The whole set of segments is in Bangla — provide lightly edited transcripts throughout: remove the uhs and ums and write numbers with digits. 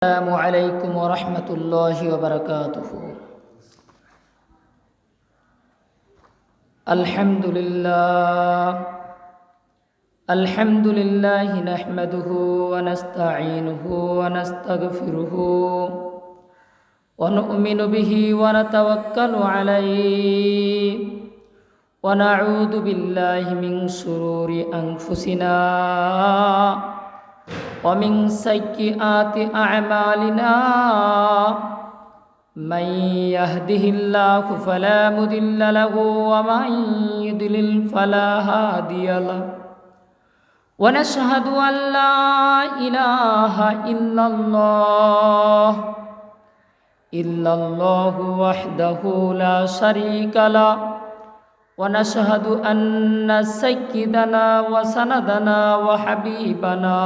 السلام عليكم ورحمة الله وبركاته. الحمد لله نحمده ونستعينه ونستغفره ونؤمن به ونتوكل عليه ونعوذ بالله من شرور أنفسنا ومن سيئات أعمالنا من يهده الله فلا مضل له ومن يضلل فلا هادي له ونشهد أن لا إله إلا الله وحده لا شريك له ونشهد أن سيدنا وسندنا وحبيبنا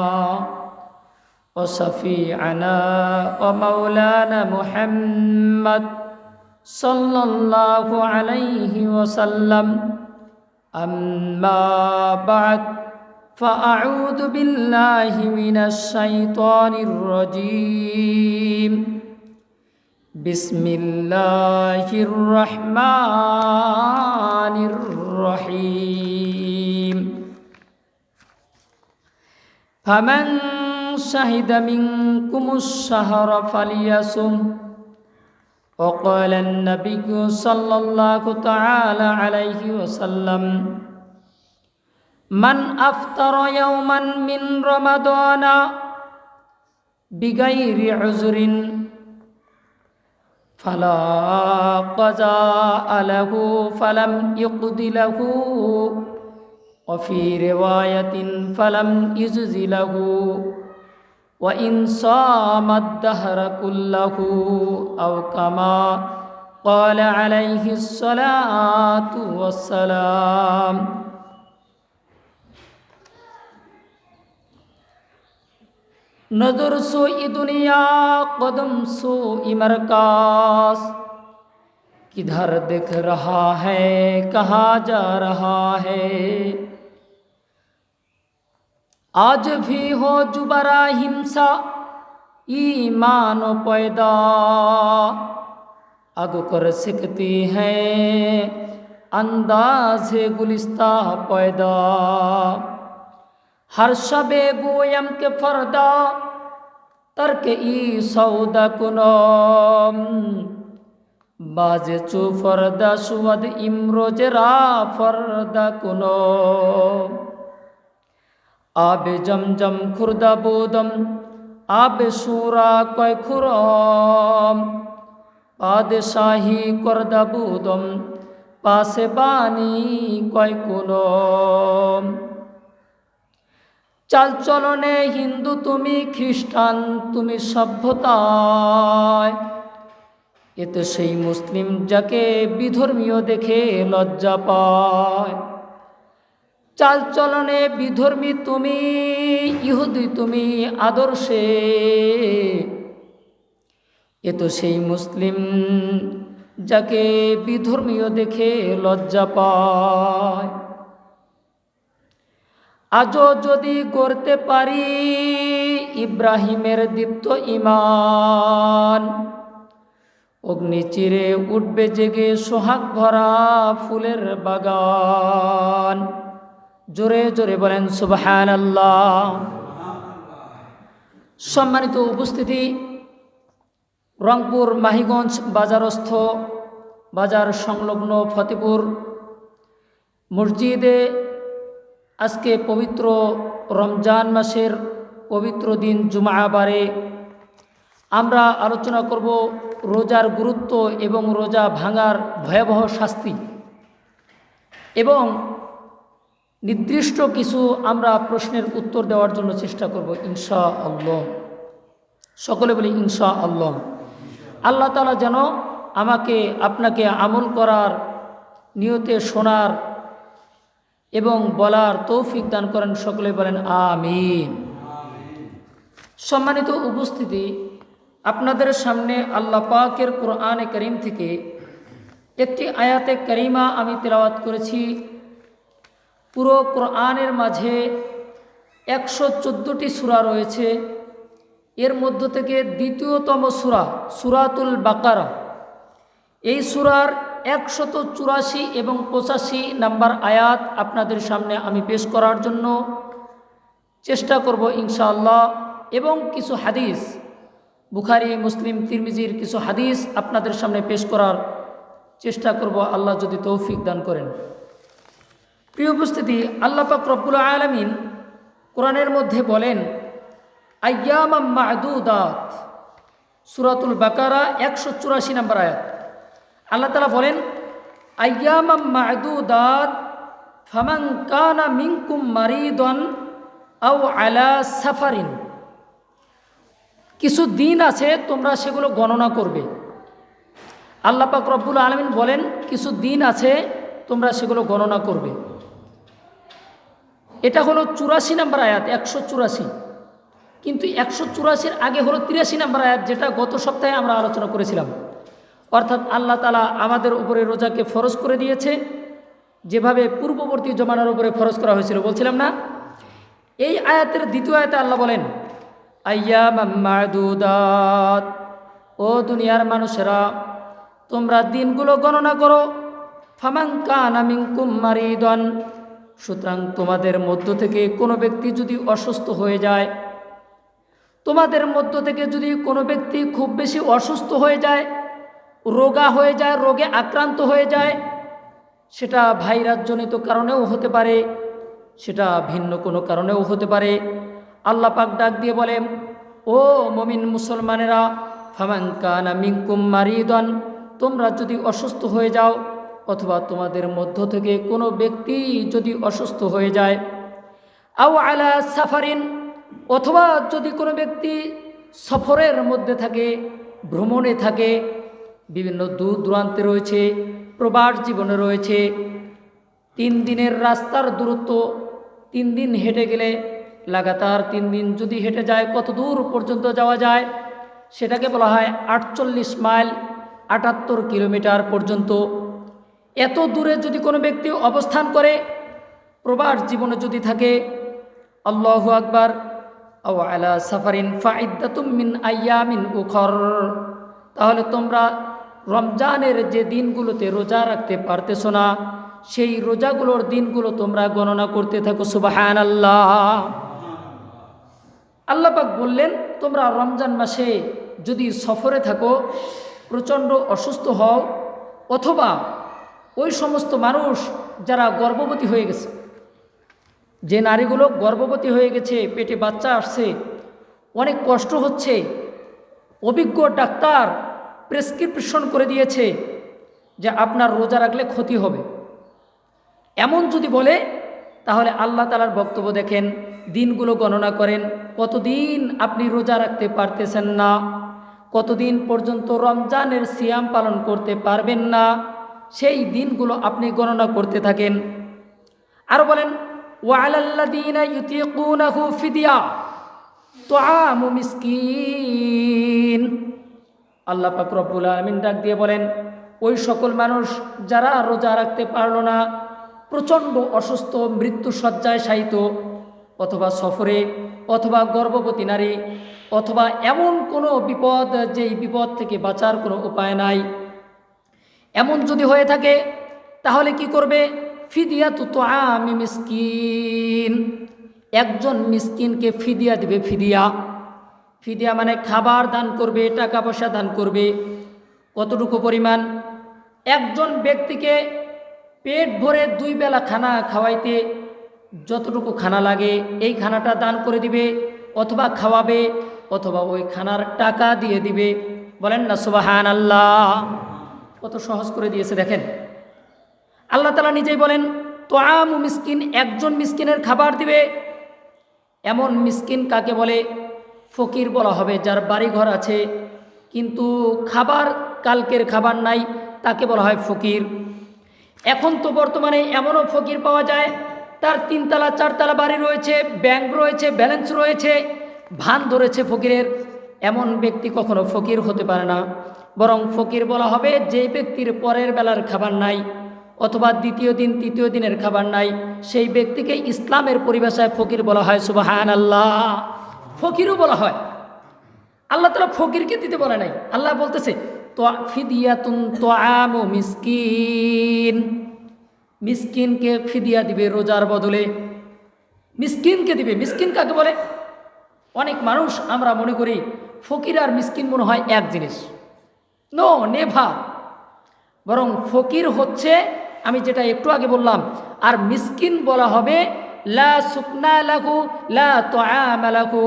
وشفيعنا ومولانا محمد صلى الله عليه وسلم. أما بعد فأعوذ بالله من الشيطان الرجيم. بسم الله الرحمن الرحيم. فمن شهد منكم الشهر فليصم. وقال النبي صلى الله تعالى عليه وسلم من أفطر يوما من رمضان بغير عذر فلا قضاء له فلم يقض له وفي رواية فلم يجز له وإن صام الدهر كله أو كما قال عليه الصلاة والسلام. नजर सोई दुनिया कदम सोई मरकास. किधर दिख रहा है कहाँ जा रहा है. आज भी हो जुबरा हिंसा ईमान पैदा. अग कर सकती है अंदाज़े गुलिस्ता पैदा. हर शबे गोयम के फरदा तर्क ई सौदा कुनम. बाजे चू फरदा सुवद इमरोजरा फरदा कुनम. आबे जमजम खुरदा बोदम आबे सूरा कय खुरम. पादशाही करदा बोदम पासे बानी कय कुनम. চাল চলনে হিন্দু তুমি খ্রিস্টান তুমি সভ্যতায়. এতে সেই মুসলিম যাকে বিধর্মীয় দেখে লজ্জা পায়. চাল চলনে বিধর্মী তুমি ইহুদি তুমি আদর্শে. এ তো সেই মুসলিম যাকে বিধর্মীয় দেখে লজ্জা পায়. আজও যদি করতে পারি ইব্রাহিমের দীপ্ত ঈমান. অগ্নি চিরে উঠবে জেগে সোহাগ ভরা ফুলের বাগান. জোরে জোরে বলেন সুবহানাল্লাহ. সম্মানিত উপস্থিতি, রংপুর মাহিগঞ্জ বাজারস্থ বাজার সংলগ্ন ফতেপুর মসজিদে আজকে পবিত্র রমজান মাসের পবিত্র দিন জুমাবারে আমরা আলোচনা করব রোজার গুরুত্ব এবং রোজা ভাঙার ভয়াবহ শাস্তি এবং নির্দিষ্ট কিছু আমরা প্রশ্নের উত্তর দেওয়ার জন্য চেষ্টা করব ইনশাআল্লাহ. সকলে বলি ইনশাআল্লাহ. আল্লাহ তাআলা যেন আমাকে আপনাকে আমল করার নিয়তে শোনার এবং বলার তৌফিক দান করেন. সকলে বলেন আমিন. সম্মানিত উপস্থিতি, আপনাদের সামনে আল্লাহ পাকের কোরআনে কারীম থেকে একটি আয়াতে কারিমা আমি তেলাওয়াত করেছি। পুরো কোরআনের মাঝে 114টি সূরা রয়েছে এর মধ্য থেকে দ্বিতীয়তম সূরা সূরাতুল বাকারা, এই সূরার 184 এবং 85 নাম্বার আয়াত আপনাদের সামনে আমি পেশ করার জন্য চেষ্টা করব ইনশাআল্লাহ, এবং কিছু হাদিস বুখারী, মুসলিম, তিরমিজির কিছু হাদিস আপনাদের সামনে পেশ করার চেষ্টা করব, আল্লাহ যদি তৌফিক দান করেন। প্রিয় উপস্থিতি, আল্লাহ পাক রব্বুল আলামিন কোরআনের মধ্যে বলেন আইয়ামাম মা'দুদাত, সূরাতুল বাকারা 184 নম্বর আয়াত। আল্লাহ তাআলা বলেন আইয়ামাম মা'দুদাত ফামান কানা মিনকুম মারিদান আও আলা সাফারিন, কিছু দিন আছে তোমরা সেগুলো গণনা করবে। আল্লাহ পাক রব্বুল আলামিন বলেন কিছু দিন আছে তোমরা সেগুলো গণনা করবে। এটা হলো 84 নম্বর আয়াত, 184। কিন্তু 184-র আগে হলো 83 নম্বর আয়াত, যেটা গত সপ্তাহে আমরা আলোচনা করেছিলাম। অর্থাৎ আল্লাহ তাআলা আমাদের উপরে রোজাকে ফরজ করে দিয়েছে, যেভাবে পূর্ববর্তী জমানার উপরে ফরজ করা হয়েছিল, বলছিলাম না? এই আয়াতের দ্বিতীয় আয়াতে আল্লাহ বলেন আইয়ামাম মা'দুদাত, ও দুনিয়ার মানুষেরা তোমরা দিনগুলো গণনা করো। ফামান কানা মিনকুম মারিদান, সুতরাং তোমাদের মধ্য থেকে কোনো ব্যক্তি যদি অসুস্থ হয়ে যায়, তোমাদের মধ্য থেকে যদি কোনো ব্যক্তি খুব বেশি অসুস্থ হয়ে যায়, রোগা হয়ে যায়, রোগে আক্রান্ত হয়ে যায়, সেটা ভাইরাসজনিত কারণেও হতে পারে, সেটা ভিন্ন কোনো কারণেও হতে পারে। আল্লাহ পাক ডাক দিয়ে বলেন ও মুমিন মুসলমানেরা, ফামান কানা মিনকুম মারিদান, তোমরা যদি অসুস্থ হয়ে যাও অথবা তোমাদের মধ্য থেকে কোনো ব্যক্তি যদি অসুস্থ হয়ে যায়, আও আলা সাফারিন, অথবা যদি কোনো ব্যক্তি সফরের মধ্যে থাকে, ভ্রমণে থাকে, বিভিন্ন দূর দূরান্তে রয়েছে, প্রবাস জীবনে রয়েছে, 3 দিনের রাস্তার দূরত্ব, 3 দিন হেঁটে গেলে, লাগাতার 3 দিন যদি হেঁটে যায় কত দূর পর্যন্ত যাওয়া যায়, সেটাকে বলা হয় 48 মাইল, 78 কিলোমিটার পর্যন্ত। এত দূরে যদি কোনো ব্যক্তি অবস্থান করে, প্রবাস জীবনে যদি থাকে, আল্লাহু আকবার, আও আলা সাফারিন ফাইদ্দাতুম মিন আইয়ামিন উখর, তাহলে তোমরা রমজানের যে দিনগুলোতে রোজা রাখতে পারতেছো না, সেই রোজাগুলোর দিনগুলো তোমরা গণনা করতে থাকো। সুবহানাল্লাহ। আল্লাহ পাক বললেন তোমরা রমজান মাসে যদি সফরে থাকো, প্রচণ্ড অসুস্থ হও, অথবা ওই সমস্ত মানুষ যারা গর্ভবতী হয়ে গেছে, যে নারীগুলো গর্ভবতী হয়ে গেছে, পেটে বাচ্চা আসছে, অনেক কষ্ট হচ্ছে, অভিজ্ঞ ডাক্তার প্রেসক্রিপশন করে দিয়েছে যে আপনার রোজা রাখলে ক্ষতি হবে, এমন যদি বলে, তাহলে আল্লাহ তাআলার বক্তব্য দেখেন, দিনগুলো গণনা করেন, কতদিন আপনি রোজা রাখতে পারতেছেন না, কতদিন পর্যন্ত রমজানের সিয়াম পালন করতে পারবেন না, সেই দিনগুলো আপনি গণনা করতে থাকেন। আর বলেন ওয়ালাল্লাযীনা ইউতিকুনাহু ফিদিয়া তুআমু মিসকিন, আল্লাহ পাক রব্বুল আলামিন ডাক দিয়ে বলেন ওই সকল মানুষ যারা রোজা রাখতে পারল না, প্রচণ্ড অসুস্থ, মৃত্যুশয্যায় শায়িত, অথবা সফরে, অথবা গর্ভবতী নারী, অথবা এমন কোনো বিপদ যেই বিপদ থেকে বাঁচার কোনো উপায় নাই, এমন যদি হয়ে থাকে, তাহলে কি করবে? ফিদিয়াতু তুআমি মিসকিন, একজন মিসকিনকে ফিদিয়া দিবে। ফিদিয়া মানে খাবার দান করবে, টাকা পয়সা দান করবে। কতটুকু পরিমাণ? একজন ব্যক্তিকে পেট ভরে 2 বেলা খানা খাওয়াইতে যতটুকু খানা লাগে, এই খানাটা দান করে দিবে, অথবা খাওয়াবে, অথবা ওই খানার টাকা দিয়ে দিবে। বলেন না সুবহানাল্লাহ। কত সহজ করে দিয়েছে দেখেন। আল্লাহ তাআলা নিজেই বলেন তুআমু মিসকিন, একজন মিসকিনের খাবার দিবে। এমন মিসকিন কাকে বলে? ফকির বলা হবে, যার বাড়ি ঘর আছে কিন্তু খাবার, কালকের খাবার নাই, তাকে বলা হয় ফকির। এখন তো বর্তমানে এমনও ফকির পাওয়া যায়, তার 3 তলা 4 তলা বাড়ি রয়েছে, ব্যাংক রয়েছে, ব্যালেন্স রয়েছে, ভান ধরেছে ফকিরের। এমন ব্যক্তি কখনো ফকির হতে পারে না, বরং ফকির বলা হবে যে ব্যক্তির পরের বেলার খাবার নাই, অথবা দ্বিতীয় দিন তৃতীয় দিনের খাবার নাই, সেই ব্যক্তিকে ইসলামের পরিভাষায় ফকির বলা হয়। সুবহানাল্লাহ। ফকিরও বলা হয়। আল্লাহ তাআলা ফকিরকে দিতে বলে নাই, আল্লাহ বলতেছে তো ফিদিয়াতুন তুআমু মিসকিন, মিসকিনকে ফিদিয়া দিবে রোজার বদলে, মিসকিনকে দিবে। মিসকিন কাকে বলে? অনেক মানুষ আমরা মনে করি ফকির আর মিসকিন মনে হয় এক জিনিস। No, never. বরং ফকির হচ্ছে আমি যেটা একটু আগে বললাম, আর মিসকিন বলা হবে লা সুকনা লাহু লা তুআমা লাহু,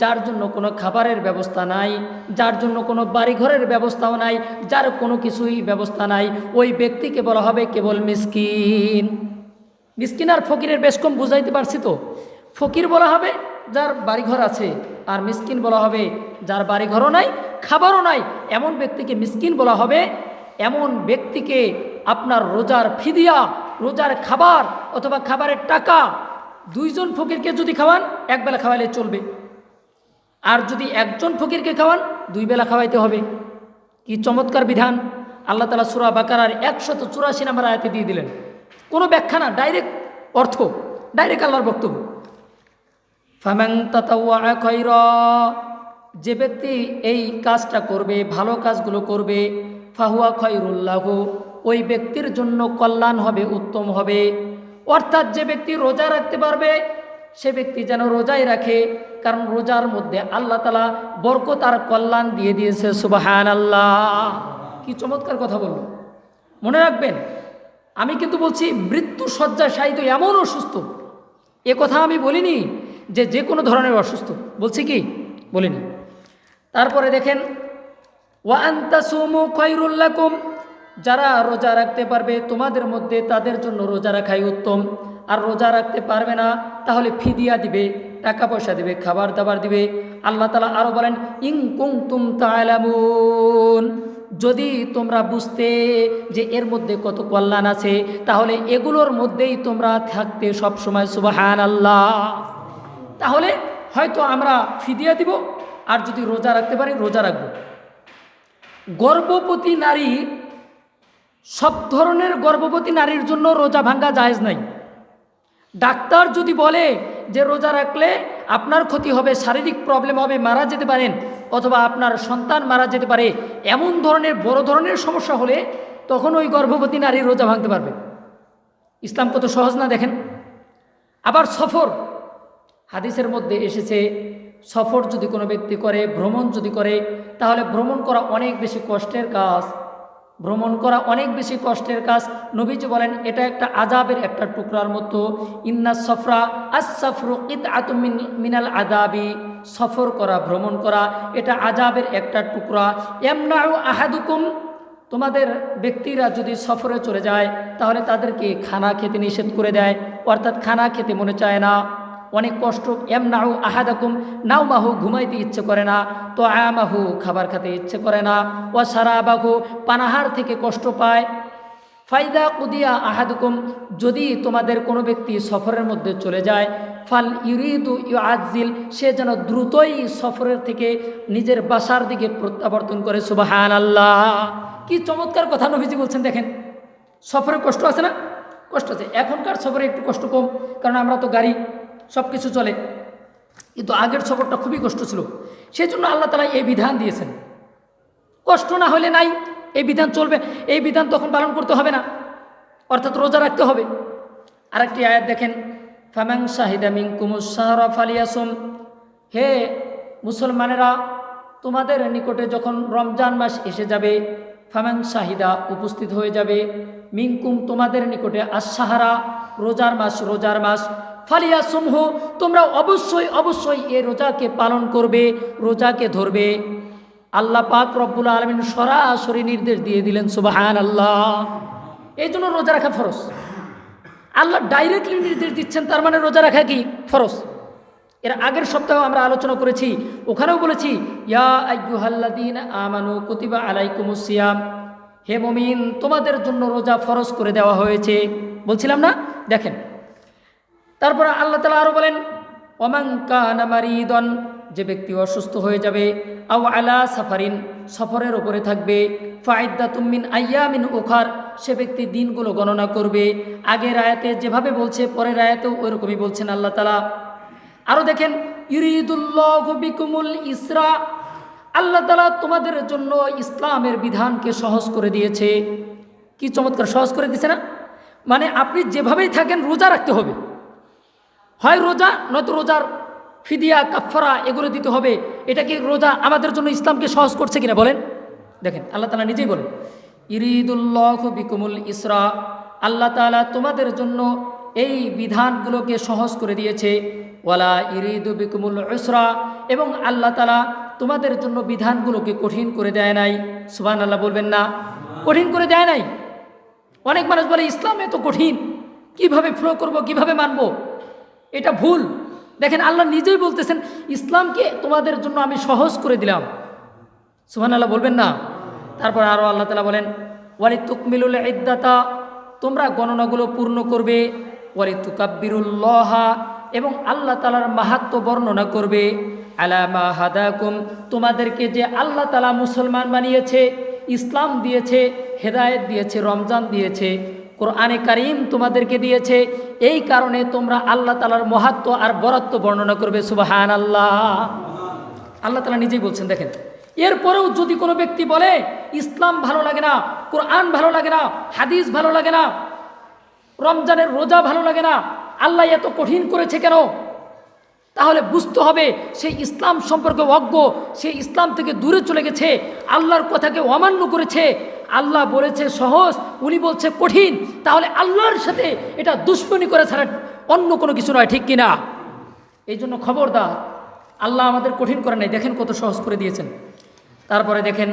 যার জন্য কোনো খাবারের ব্যবস্থা নাই, যার জন্য কোনো বাড়িঘরের ব্যবস্থাও নাই, যার কোনো কিছুই ব্যবস্থা নাই, ওই ব্যক্তিকে বলা হবে কেবল মিসকিন। মিসকিন আর ফকিরের বেশ কম বুঝাইতে পারছি তো? ফকির বলা হবে যার বাড়িঘর আছে, আর মিসকিন বলা হবে যার বাড়িঘরও নাই, খাবারও নাই, এমন ব্যক্তিকে মিসকিন বলা হবে। এমন ব্যক্তিকে আপনার রোজার ফিদিয়া, রোজার খাবার অথবা খাবারের টাকা, দুইজন ফকিরকে যদি খাওয়ান একবেলা খাওয়াইলে চলবে, আর যদি একজন ফকিরকে খাওয়ান দুই বেলা খাওয়াইতে হবে। কি চমৎকার বিধান! আল্লাহ তাআলা সূরা বাকারার 184 নম্বর আয়াতে দিয়ে দিলেন। কোনো ব্যাখ্যা না, ডাইরেক্ট অর্থ, ডাইরেক্ট আল্লাহর বক্তব্য। ফামান তাতাওয়া খায়রা, যে ব্যক্তি এই কাজটা করবে, ভালো কাজগুলো করবে, ফাহুয়া খায়রুল লাহু, ওই ব্যক্তির জন্য কল্যাণ হবে, উত্তম হবে। অর্থাৎ যে ব্যক্তি রোজা রাখতে পারবে সে ব্যক্তি যেন রোজাই রাখে, কারণ রোজার মধ্যে আল্লাহ তাআলা বরকত আর কল্যাণ দিয়ে দিয়েছে। সুবহানাল্লাহ! কি চমৎকার কথা বলল। মনে রাখবেন, আমি কিন্তু বলছি মৃত্যু শয্যাশায়িত এমন অসুস্থ, এ কথা আমি বলিনি যে যে কোনো ধরনের অসুস্থ, বলছি কি? বলিনি। তারপরে দেখেন ওয়া আনতাসুমু খায়রুল লাকুম, যারা রোজা রাখতে পারবে তোমাদের মধ্যে তাদের জন্য রোজা রাখাই উত্তম। আর রোজা রাখতে পারবে না তাহলে ফিদিয়া দিবে, টাকা পয়সা দিবে, খাবার দাবার দিবে। আল্লাহ তাআলা আরও বলেন ইন কুনতুম তা'লামুন, যদি তোমরা বুঝতে যে এর মধ্যে কত কল্যাণ আছে তাহলে এগুলোর মধ্যেই তোমরা থাকতে সবসময়। সুবহানাল্লাহ! তাহলে হয়তো আমরা ফিদিয়া দিব, আর যদি রোজা রাখতে পারি রোজা রাখব। গর্ভবতী নারী, সব ধরনের গর্ভবতী নারীর জন্য রোজা ভাঙ্গা জায়েজ নাই। ডাক্তার যদি বলে যে রোজা রাখলে আপনার ক্ষতি হবে, শারীরিক প্রবলেম হবে, মারা যেতে পারেন, অথবা আপনার সন্তান মারা যেতে পারে, এমন ধরনের বড় ধরনের সমস্যা হলে তখন ওই গর্ভবতী নারী রোজা ভাঙতে পারবে। ইসলাম কত সহজ না দেখেন। আবার সফর, হাদিসের মধ্যে এসেছে সফর যদি কোনো ব্যক্তি করে, ভ্রমণ যদি করে, তাহলে ভ্রমণ করা অনেক বেশি কষ্টের কাজ। ভ্রমণ করা অনেক বেশি কষ্টের কাজ। নবীজি বলেন এটা একটা আযাবের একটা টুকরার মতো। ইন্না সফরা আস-সাফরু কিতআতুম মিনাল আযাবি, সফর করা, ভ্রমণ করা এটা আযাবের একটা টুকরা। ইয়ামনাউ আহাদুকুম, তোমাদের ব্যক্তিরা যদি সফরে চলে যায় তাহলে তাদেরকে খানা খেতে নিষেধ করে দেয়, অর্থাৎ খানা খেতে মনে চায় না, অনেক কষ্ট। ইয়ামনাউ আহাদাকুম, নাওমাহু, ঘুমাইতে ইচ্ছে করে না, তো আমাহু, খাবার খেতে ইচ্ছে করে না, ও সারাবাহু, পানাহার থেকে কষ্ট পায়। ফাইদা কুদিয়া আহাদুকুম, যদি তোমাদের কোনো ব্যক্তি সফরের মধ্যে চলে যায়, ফাল ইউরিদু ইউআজ্জিল, সে যেন দ্রুতই সফরের থেকে নিজের বাসার দিকে প্রত্যাবর্তন করে। সুবহানাল্লাহ! কি চমৎকার কথা নবীজি বলছেন দেখেন। সফরে কষ্ট আছে না? কষ্ট আছে। এখনকার সফরে একটু কষ্ট কম, কারণ আমরা তো গাড়ি, সব কিছু চলে, কিন্তু আগের সফরটা খুবই কষ্ট ছিল। সেই জন্য আল্লাহ তাআলা এই বিধান দিয়েছেন। কষ্ট না হলে নাই, এই বিধান চলবে, এই বিধান তখন পালন করতে হবে না, অর্থাৎ রোজা রাখতে হবে। আরেকটি আয়াত দেখেন, ফামান শাহিদা মিনকুমুশ শাহরা ফালিয়াসুম, হে মুসলমানেরা, তোমাদের নিকটে যখন রমজান মাস এসে যাবে, ফামান শাহিদা, উপস্থিত হয়ে যাবে, মিনকুম, তোমাদের নিকটে, আশ-শাহরা, রোজার মাস, রোজার মাস, ফালিয়াসুমহু, তোমরা অবশ্যই অবশ্যই এই রোজাকে পালন করবে, রোজাকে ধরবে। আল্লাহ পাক রব্বুল আলামিন সরাসরি নির্দেশ দিয়ে দিলেন। সুবহানাল্লাহ! এই জন্য রোজা রাখা ফরজ। আল্লাহ ডাইরেক্টলি নির্দেশ দিচ্ছেন, তার মানে রোজা রাখা কি ফরজ। এর আগের সপ্তাহে আমরা আলোচনা করেছি, ওখানেও বলেছি ইয়া আইয়ুহাল্লাযীনা আমানু কুতিবা আলাইকুমুস সিয়াম, হে মুমিন, তোমাদের জন্য রোজা ফরজ করে দেওয়া হয়েছে, বলছিলাম না? দেখেন, তারপরে আল্লাহ তাআলা আরও বলেন ওমান কানা মারিদন, যে ব্যক্তি অসুস্থ হয়ে যাবে, আও আলা সাফারিন, সফরের ওপরে থাকবে, ফাইদ্দাতুম মিন আইয়ামিন উখার, সে ব্যক্তি দিনগুলো গণনা করবে। আগের আয়াতে যেভাবে বলছে পরের আয়াতেও ওইরকমই বলছেন আল্লাহ তাআলা। আরও দেখেন ইউরিদুল্লাহু বিকুমুল ইসরা, আল্লাহ তাআলা তোমাদের জন্য ইসলামের বিধানকে সহজ করে দিয়েছে। কি চমৎকার সহজ করে দিয়েছে না? মানে আপনি যেভাবেই থাকেন রোজা রাখতে হবে, হয় রোজা নয়তো রোজার ফিদিয়া কাফারা এগুলো দিতে হবে। এটা কি রোজা আমাদের জন্য ইসলামকে সহজ করছে কিনা বলেন? দেখেন আল্লাহ তাআলা নিজেই বলেন, ইরিদুল্লাহু বিকুমুল ইসরা, আল্লাহ তাআলা তোমাদের জন্য এই বিধানগুলোকে সহজ করে দিয়েছে। ওয়ালা ইরিদু বিকুমুল উসরা, এবং আল্লাহ তাআলা তোমাদের জন্য বিধানগুলোকে কঠিন করে দেয় নাই। সুবহানাল্লাহ বলবেন না? কঠিন করে দেয় নাই। অনেক মানুষ বলে ইসলাম এত কঠিন, কিভাবে ফলো করব, কিভাবে মানব? এটা ভুল। দেখেন আল্লাহ নিজেই বলতেছেন ইসলামকে তোমাদের জন্য আমি সহজ করে দিলাম। সুবহানাল্লাহ বলবেন না? তারপর আরও আল্লাহ তাআলা বলেন, ওয়ালিতুকমিলুল ইদ্দাতা, তোমরা গণনাগুলো পূর্ণ করবে। ওয়ালিতুকাব্বিরুল্লাহা, এবং আল্লাহ তাআলার মাহাত্ম্য বর্ণনা করবে। আলা মা হাদাকুম, তোমাদেরকে যে আল্লাহ তাআলা মুসলমান বানিয়েছে, ইসলাম দিয়েছে, হেদায়েত দিয়েছে, রমজান দিয়েছে, কোরআনে কারীম তোমাদেরকে দিয়েছে, এই কারণে তোমরা আল্লাহ তাআলার মাহাত্ম্য আর বরত্ব বর্ণনা করবে। সুবহানাল্লাহ। আল্লাহ তাআলা নিজেই বলছেন। দেখেন এরপরেও যদি কোনো ব্যক্তি বলে ইসলাম ভালো লাগে না, কোরআন ভালো লাগে না, হাদিস ভালো লাগে না, রমজানের রোজা ভালো লাগে না, আল্লাহ এত কঠিন করেছে কেন, তাহলে বুঝতে হবে সে ইসলাম সম্পর্কে অজ্ঞ, সে ইসলাম থেকে দূরে চলে গেছে, আল্লাহর কথাকে অমান্য করেছে। আল্লাহ বলেছে সহজ, উনি বলছে কঠিন, তাহলে আল্লাহর সাথে এটা দুশ্মনী করে ছাড়া অন্য কোনো কিছু নয়, ঠিক কিনা? এই জন্য খবরদার, আল্লাহ আমাদের কঠিন করে নাই, দেখেন কত সহজ করে দিয়েছেন। তারপরে দেখেন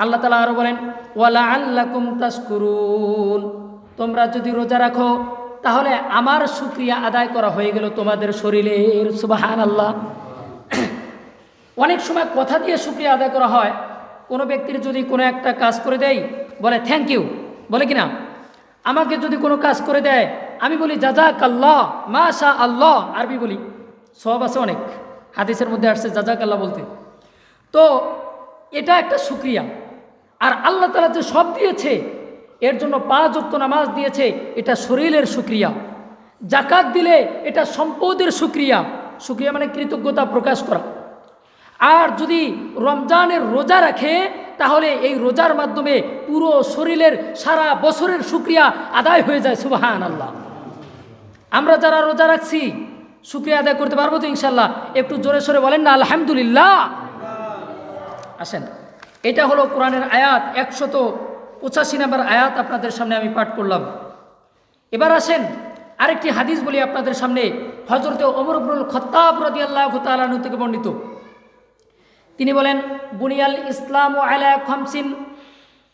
আল্লাহ তাআলা আরও বলেন, ওয়ালাআল্লাকুম তাশকুরুন, তোমরা যদি রোজা রাখো তাহলে আমার শুকরিয়া আদায় করা হয়ে গেল তোমাদের শরীরের। সুবহানাল্লাহ। অনেক সময় কথা দিয়ে শুকরিয়া আদায় করা হয়। কোনো ব্যক্তির যদি কোনো একটা কাজ করে দেয় বলে থ্যাংক ইউ, বলে কি না? আমাকে যদি কোনো কাজ করে দেয় আমি বলি জাযাকাল্লাহ, মাশা আল্লাহ, আরবি বলি, সওয়াব আছে অনেক, হাদিসের মধ্যে আসছে জাযাকাল্লাহ বলতে। তো এটা একটা শুকরিয়া। আর আল্লাহ তাআলা যে সব দিয়েছে, এর জন্য 5 ওয়াক্ত নামাজ দিয়েছে, এটা শরীরের শুকরিয়া। জাকাত দিলে এটা সম্পদের শুকরিয়া। শুকরিয়া মানে কৃতজ্ঞতা প্রকাশ করা। আর যদি রমজানের রোজা রাখে তাহলে এই রোজার মাধ্যমে পুরো শরীরের সারা বছরের শুকরিয়া আদায় হয়ে যায়। সুবহানাল্লাহ। আমরা যারা রোজা রাখছি শুকরিয়া আদায় করতে পারবো তো ইনশাল্লাহ? একটু জোরে সোরে বলেন না আলহামদুলিল্লাহ। আসেন, এটা হলো কোরআনের আয়াত, 185 নম্বর আয়াত আপনাদের সামনে আমি পাঠ করলাম। এবার আসেন আরেকটি হাদিস বলি আপনাদের সামনে। হযরতে ওমর ইবনুল খাত্তাব রাদিয়াল্লাহু তাআলা আনহু থেকে বর্ণিত। তিনি বলেন, বুনিয়াল ইসলামু আলা খামসিন,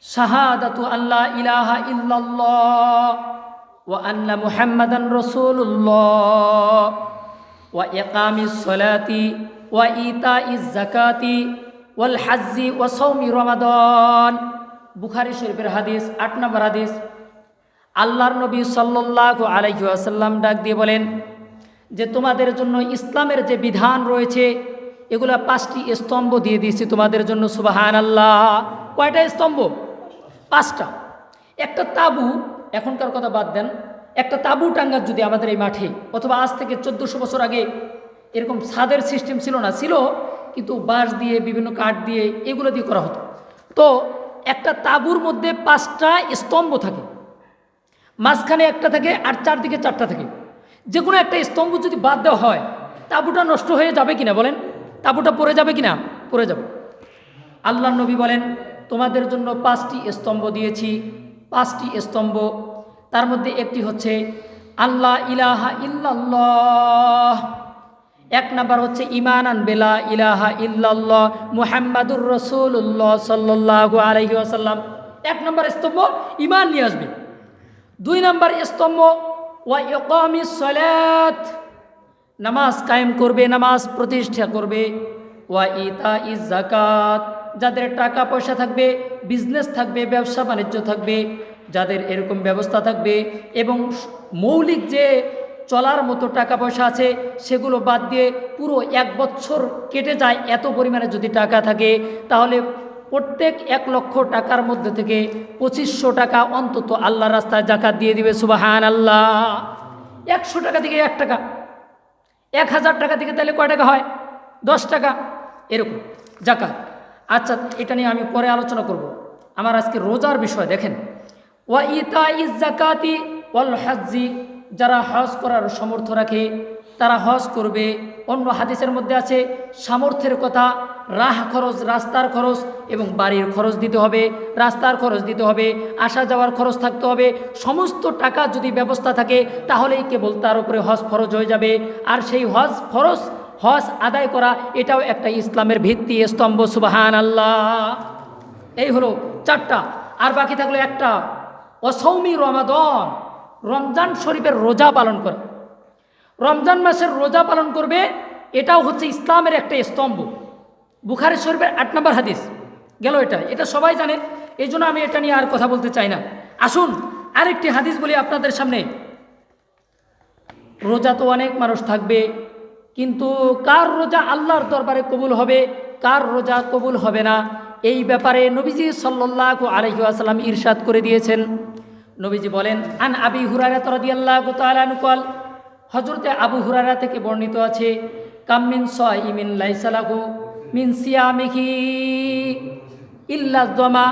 শাহাদাতু আল্লা ইলাহা ইল্লাল্লাহ ওয়া আন্না মুহাম্মাদান রাসূলুল্লাহ ওয়া ইকামিস সালাতি ওয়া ইতাইজ যাকাতি ওয়াল হাজ্জি ওয়া সাওমি রমাদান। বুখারী শরীফের হাদিস, 8 নম্বর হাদিস। আল্লাহর নবী সাল্লাল্লাহু আলাইহি ওয়াসাল্লাম ডাক দিয়ে বলেন যে তোমাদের জন্য ইসলামের যে বিধান রয়েছে এগুলা 5টি স্তম্ভ দিয়ে দিয়েছি তোমাদের জন্য। সুবহানাল্লাহ। কয়টা স্তম্ভ? 5টা। একটা তাবু, এখনকার কথা বাদ দেন, একটা তাবু টাঙ্গার যদি আমাদের এই মাঠে, অথবা আজ থেকে 1400 বছর আগে এরকম ছাদের সিস্টেম ছিল না, ছিল কিন্তু বাঁশ দিয়ে বিভিন্ন কাঠ দিয়ে এগুলো দিয়ে করা হতো। তো একটা তাবুর মধ্যে 5টা স্তম্ভ থাকে, মাঝখানে একটা থাকে আর চারদিকে 4টা থাকে। যে কোনো একটা স্তম্ভ যদি বাদ দেওয়া হয় তাবুটা নষ্ট হয়ে যাবে কিনা বলেন? তাবুটা পড়ে যাবে কিনা? পড়ে যাবে। আল্লাহর নবী বলেন তোমাদের জন্য 5টি স্তম্ভ দিয়েছি। 5টি স্তম্ভ, তার মধ্যে একটি হচ্ছে আল্লাহ ইলাহা ইল্লাল্লাহ। 1 নাম্বার হচ্ছে ঈমানান বিলা ইলাহা ইল্লাল্লাহ মুহাম্মাদুর রাসূলুল্লাহ সাল্লাল্লাহু আলাইহি ওয়াসাল্লাম। 1 নাম্বার স্তম্ভ ঈমান নিয়ে আসবে। 2 নাম্বার স্তম্ভ ওয়া ইকামিস সালাত, নামাজ কায়েম করবে, নামাজ প্রতিষ্ঠা করবে। ওয়া ইতাইজ যাকাত, যাদের টাকা পয়সা থাকবে, বিজনেস থাকবে, ব্যবসা বাণিজ্য থাকবে, যাদের এরকম ব্যবস্থা থাকবে এবং মৌলিক যে চলার মতো টাকা পয়সা আছে সেগুলো বাদ দিয়ে পুরো 1 বছর কেটে যায় এত পরিমাণে যদি টাকা থাকে, তাহলে প্রত্যেক 1 লক্ষ টাকার মধ্যে থেকে 2500 টাকা অন্তত আল্লাহর রাস্তায় জাকাত দিয়ে দিবে। সুবহানাল্লাহ। 100 টাকা থেকে 1 টাকা, 1000 টাকা থেকে তাহলে কয় টাকা হয়? 10 টাকা, এরকম জাকাত। আচ্ছা, এটা নিয়ে আমি পরে আলোচনা করব। আমার আজকে রোজার বিষয় দেখেন, ওয়া ইতা ইজ জাকাতি ওয়াল হাজ্জি, যারা হজ করার সামর্থ্য রাখে তারা হজ করবে। অন্য হাদিসের মধ্যে আছে সামর্থ্যের কথা, রাহ খরচ, রাস্তার খরচ এবং বাড়ির খরচ দিতে হবে, রাস্তার খরচ দিতে হবে, আসা যাওয়ার খরচ থাকতে হবে। সমস্ত টাকা যদি ব্যবস্থা থাকে তাহলেই কেবল তার উপরে হজ ফরজ হয়ে যাবে। আর সেই হজ ফরজ, হজ আদায় করা এটাও একটা ইসলামের ভিত্তি স্তম্ভ। সুবহানাল্লাহ। এই হলো 4টা। আর বাকি থাকলো একটা, অসৌমি রমাদান, রমজান শরীফের রোজা পালন করে। রমজান মাসের রোজা পালন করবে, এটাও হচ্ছে ইসলামের একটা স্তম্ভ। বুখারী শরীফের 8 নম্বর হাদিস গেল। এটা সবাই জানে, এই জন্য আমি এটা নিয়ে আর কথা বলতে চাই না। আসুন আরেকটি হাদিস বলি আপনাদের সামনে। রোজা তো অনেক মানুষ থাকবে, কিন্তু কার রোজা আল্লাহর দরবারে কবুল হবে, কার রোজা কবুল হবে না, এই ব্যাপারে নবীজি সাল্লাল্লাহু আলাইহি ওয়াসাল্লাম ইরশাদ করে দিয়েছেন। নবীজি বলেন, আন আবি হুরায়রা রাদিয়াল্লাহু তাআলা আনহু ক্বাল, হযরতে আবু হুরায়রা থেকে বর্ণিত আছে, কাম মিন সাইমিন লাইসা লাহু মিন সিয়ামিহি ইল্লা যামা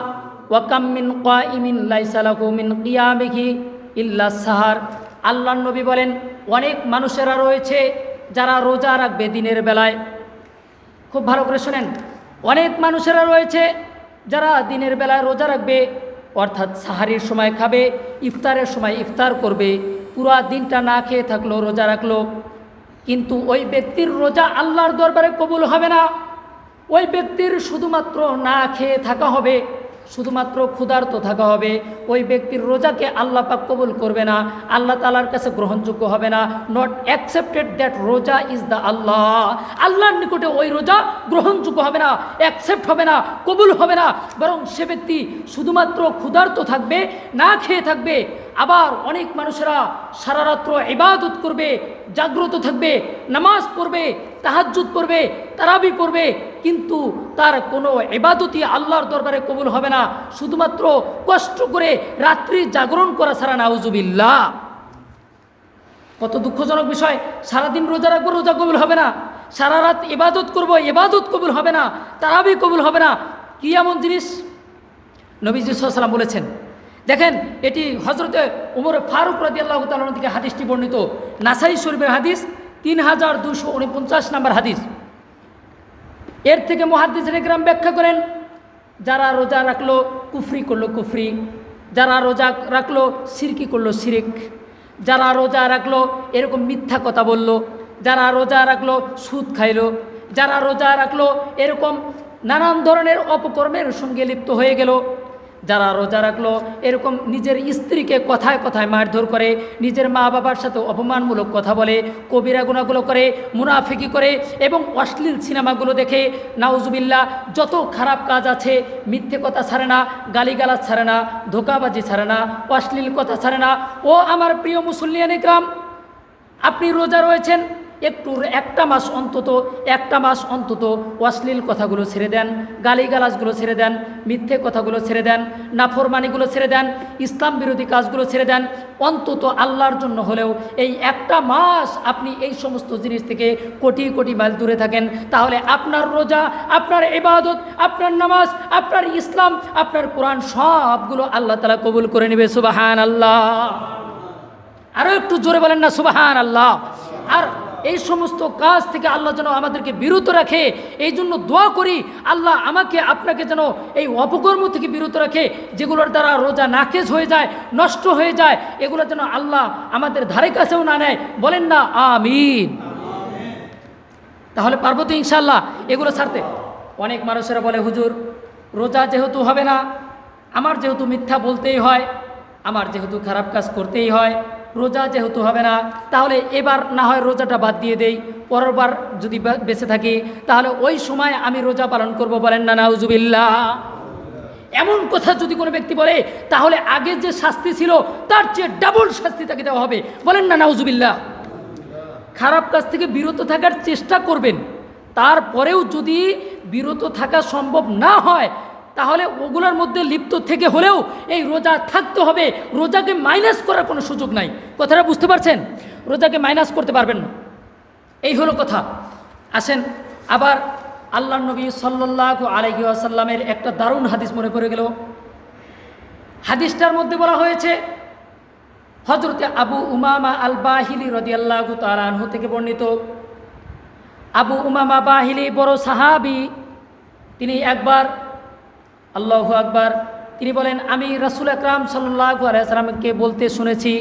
ওয়া কাম মিন কাইমিন লাইসা লাহু মিন কিয়ামিহি ইল্লা সাহার। আল্লাহর নবী বলেন, অনেক মানুষেরা রয়েছে যারা রোজা রাখবে দিনের বেলায়। খুব ভালো করে শোনেন, অনেক মানুষেরা রয়েছে যারা দিনের বেলায় রোজা রাখবে, অর্থাৎ সাহারির সময় খাবে, ইফতারের সময় ইফতার করবে, পুরা দিনটা না খেয়ে থাকলো, রোজা রাখলো, কিন্তু ওই ব্যক্তির রোজা আল্লাহর দরবারে কবুল হবে না। ওই ব্যক্তির শুধুমাত্র না খেয়ে থাকা হবে, শুধুমাত্র ক্ষুধার্ত থাকা হবে। ওই ব্যক্তির রোজাকে আল্লাহ পাক কবুল করবে না, আল্লাহ তাআলার কাছে গ্রহণযোগ্য হবে না। নট অ্যাকসেপ্টেড দ্যাট রোজা ইজ দ্য আল্লাহ। আল্লাহর নিকটে ওই রোজা গ্রহণযোগ্য হবে না, অ্যাকসেপ্ট হবে না, কবুল হবে না। বরং সে ব্যক্তি শুধুমাত্র ক্ষুধার্ত থাকবে, না খেয়ে থাকবে। আবার অনেক মানুষেরা সারা রাত্র ইবাদত করবে, জাগ্রত থাকবে, নামাজ পড়বে, তাহাজ্জুদ পড়বে, তারাবি পড়বে, কিন্তু তার কোনো ইবাদতই আল্লাহর দরবারে কবুল হবে না, শুধুমাত্র কষ্ট করে রাত্রি জাগরণ করা ছাড়া। নাউজুবিল্লাহ। কত দুঃখজনক বিষয়। সারাদিন রোজা রাখবো, রোজা কবুল হবে না। সারা রাত ইবাদত করবো, ইবাদত কবুল হবে না, তারাবি কবুল হবে না। কি এমন জিনিস? নবীজি সাল্লাল্লাহু আলাইহি ওয়াসাল্লাম বলেছেন, দেখেন, এটি হযরতে উমর ফারুক রাদিয়াল্লাহু তাআলা থেকে হাদিসটি বর্ণিত, নাসাই শরীফের হাদিস 3249 নম্বর হাদিস। এর থেকে মুহাদ্দিসিনে কিরাম ব্যাখ্যা করেন, যারা রোজা রাখলো কুফরি করলো কুফরি, যারা রোজা রাখলো শিরকি করলো শিরিক, যারা রোজা রাখলো এরকম মিথ্যা কথা বলল, যারা রোজা রাখলো সুদ খাইলো, যারা রোজা রাখলো এরকম নানান ধরনের অপকর্মের সঙ্গে লিপ্ত হয়ে গেল, যারা রোজা রাখলো এরকম নিজের স্ত্রীকে কথায় কথায় মারধর করে, নিজের মা বাবার সাথে অপমানমূলক কথা বলে, কবিরা গুনাহগুলো করে, মুনাফিকি করে এবং অশ্লীল সিনেমাগুলো দেখে, নাউজুবিল্লাহ, যত খারাপ কাজ আছে, মিথ্যে কথা ছাড়ে না, গালিগালাজ ছাড়ে না, ধোঁকাবাজি ছাড়ে না, অশ্লীল কথা ছাড়ে না। ও আমার প্রিয় মুসল্লিয়ান ইকরাম, আপনি রোজা রয়েছেন, একটা মাস অন্তত অশ্লীল কথাগুলো ছেড়ে দেন, গালিগালাজগুলো ছেড়ে দেন, মিথ্যে কথাগুলো ছেড়ে দেন, নাফরমানিগুলো ছেড়ে দেন, ইসলাম বিরোধী কাজগুলো ছেড়ে দেন। অন্তত আল্লাহর জন্য হলেও এই একটা মাস আপনি এই সমস্ত জিনিস থেকে কোটি কোটি মাইল দূরে থাকেন, তাহলে আপনার রোজা, আপনার ইবাদত, আপনার নামাজ, আপনার ইসলাম, আপনার কোরআন সবগুলো আল্লাহ তাআলা কবুল করে নেবে। সুবহানাল্লাহ। আরও একটু জোরে বলেন না সুবহানাল্লাহ। আর এই সমস্ত কাজ থেকে আল্লাহ যেন আমাদেরকে বিরত রাখে, এই জন্য দোয়া করি, আল্লাহ আমাকে আপনাকে যেন এই অপকর্ম থেকে বিরত রাখে, যেগুলোর দ্বারা রোজা নাকেজ হয়ে যায়, নষ্ট হয়ে যায়, এগুলো যেন আল্লাহ আমাদের ধারে কাছেও না নেয়। বলেন না আমিন। তাহলে পারবো তো ইনশাআল্লাহ এগুলো ছাড়তে। অনেক মানুষেরা বলে, হুজুর রোজা যেহেতু হবে না, আমার যেহেতু মিথ্যা বলতেই হয়, আমার যেহেতু খারাপ কাজ করতেই হয়, রোজা যেহেতু হবে না, তাহলে এবার না হয় রোজাটা বাদ দিয়ে দেই, পরের বার যদি বেঁচে থাকি তাহলে ওই সময় আমি রোজা পালন করব। বলেন না নাউজুবিল্লাহ। এমন কথা যদি কোনো ব্যক্তি বলে, তাহলে আগে যে শাস্তি ছিল তার চেয়ে ডাবল শাস্তি তাকে দেওয়া হবে। বলেন না নাউজুবিল্লাহ। খারাপ কাজ থেকে বিরত থাকার চেষ্টা করবেন, তারপরেও যদি বিরত থাকা সম্ভব না হয় তাহলে ওগুলোর মধ্যে লিপ্ত থেকে হলেও এই রোজা থাকতে হবে। রোজাকে মাইনাস করার কোনো সুযোগ নাই। কথাটা বুঝতে পারছেন? রোজাকে মাইনাস করতে পারবেন না, এই হলো কথা। আসেন আবার আল্লাহ নবী সাল্লাল্লাহু আলাইহি ওয়াসাল্লামের একটা দারুণ হাদিস মনে পড়ে গেল। হাদিসটার মধ্যে বলা হয়েছে, হযরতে আবু উমামা আল বাহিলি রাদিয়াল্লাহু তাআলা আনহু থেকে বর্ণিত। আবু উমামা বাহিলি বড় সাহাবী। তিনি একবার, আল্লাহু আকবার, তিনি বলেন, আমি রাসূল আকরাম সাল্লাল্লাহু আলাইহি ওয়াসাল্লামকে বলতে শুনেছি,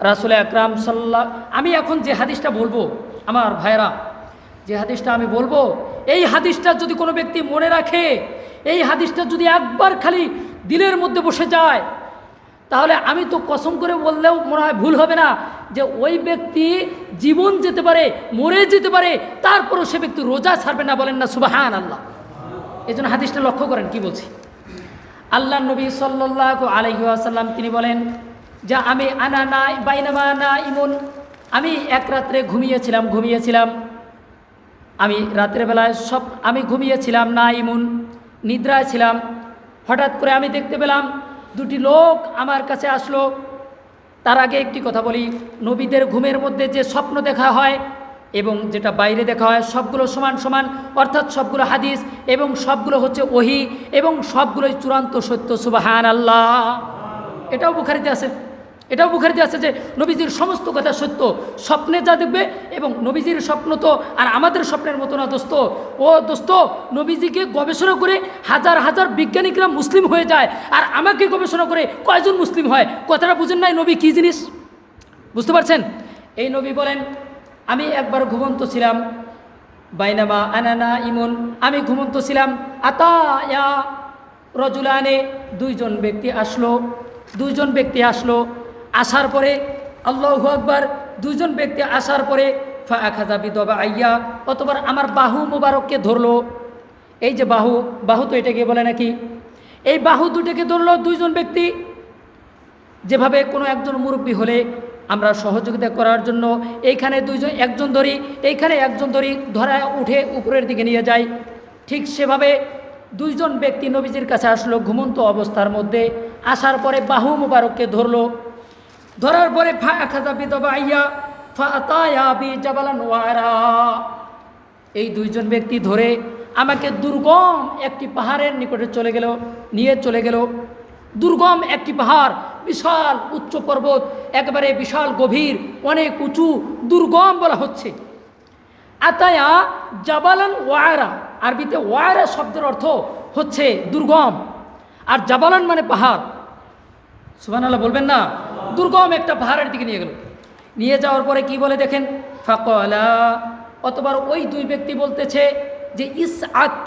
রাসূল আকরাম সাল্লাল্লাহু, আমি এখন যে হাদিসটা বলবো আমার ভাইরা, যে হাদিসটা আমি বলবো, এই হাদিসটা যদি কোনো ব্যক্তি মনে রাখে, এই হাদিসটা যদি একবার খালি দিলের মধ্যে বসে যায়, তাহলে আমি তো কসম করে বললেও মনে হয় ভুল হবে না যে ওই ব্যক্তি জীবন যেতে পারে, মরে যেতে পারে, তারপরও সে ব্যক্তি রোজা ছাড়বে না। বলেন না সুবহানাল্লাহ। এই জন্য হাদিসটা লক্ষ্য করেন কি বলছি। আল্লাহ নবী সাল্লাল্লাহু আলাইহি ওয়াসাল্লাম তিনি বলেন যে আমি বাইনামা নাইমুন, আমি এক রাত্রে ঘুমিয়েছিলাম, আমি রাত্রের বেলায় আমি ঘুমিয়েছিলাম, নাইমুন, নিদ্রায় ছিলাম। হঠাৎ করে আমি দেখতে পেলাম দুটি লোক আমার কাছে আসলো। তার আগে একটি কথা বলি, নবীদের ঘুমের মধ্যে যে স্বপ্ন দেখা হয় এবং যেটা বাইরে দেখা হয় সবগুলো সমান সমান, অর্থাৎ সবগুলো হাদিস এবং সবগুলো হচ্ছে ওহী এবং সবগুলোই চূড়ান্ত সত্য। সুবহানাল্লাহ। এটাও বুখারীতে আছে যে নবীজির সমস্ত কথা সত্য। স্বপ্নে যা দেখবে, এবং নবীজির স্বপ্ন তো আর আমাদের স্বপ্নের মতো না দোস্ত। ও দোস্ত, নবীজিকে গবেষণা করে হাজার হাজার বিজ্ঞানিকরা মুসলিম হয়ে যায়, আর আমাকে গবেষণা করে কয়জন মুসলিম হয়? কথাটা বুঝেন নাই নবী কী জিনিস? বুঝতে পারছেন? এই নবী বলেন, আমি একবার ঘুমন্ত ছিলাম, বাইনামা আনানা ইমন, আমি ঘুমন্ত ছিলাম, আতায়া রজুলানে, দুইজন ব্যক্তি আসলো। আসার পরে আল্লাহু আকবার, দুইজন ব্যক্তি আসার পরে ফাআখাযা বিদবাইয়া, অতবার আমার বাহু মোবারককে ধরলো। এই যে বাহু তো এটাকে বলে নাকি, এই বাহু দুটোকে ধরলো দুইজন ব্যক্তি। যেভাবে কোনো একজন মুরব্বী হলে আমরা সহযোগিতা করার জন্য এইখানে একজন ধরি, এইখানে একজন ধরি, ধরা উঠে উপরের দিকে নিয়ে যাই, ঠিক সেভাবে দুইজন ব্যক্তি নবীজির কাছে আসলো ঘুমন্ত অবস্থার মধ্যে। আসার পরে বাহু মুবারককে ধরলো। ধরার পরে ফাআখাযা বিদবাইয়া ফাআতায়া বিজাবালান ওয়ারা, এই দুইজন ব্যক্তি ধরে আমাকে দুর্গম একটি পাহাড়ের নিকটে নিয়ে চলে গেল। দুর্গম একটি পাহাড়, বিশাল উচ্চ পর্বত, একেবারে বিশাল গভীর, অনেক উঁচু, দুর্গম বলা হচ্ছে। আতায়া জাবালান ওয়ারা, আরবিতে ওয়ারা শব্দের অর্থ হচ্ছে দুর্গম, আর জাবালান মানে পাহাড়। সুবহানাল্লাহ বলবেন না? দুর্গম একটা পাহাড়ের দিকে নিয়ে যাওয়ার পরে কি বলে দেখেন, ফাকালা, অতবার ওই দুই ব্যক্তি বলতেছে যে ইসআত,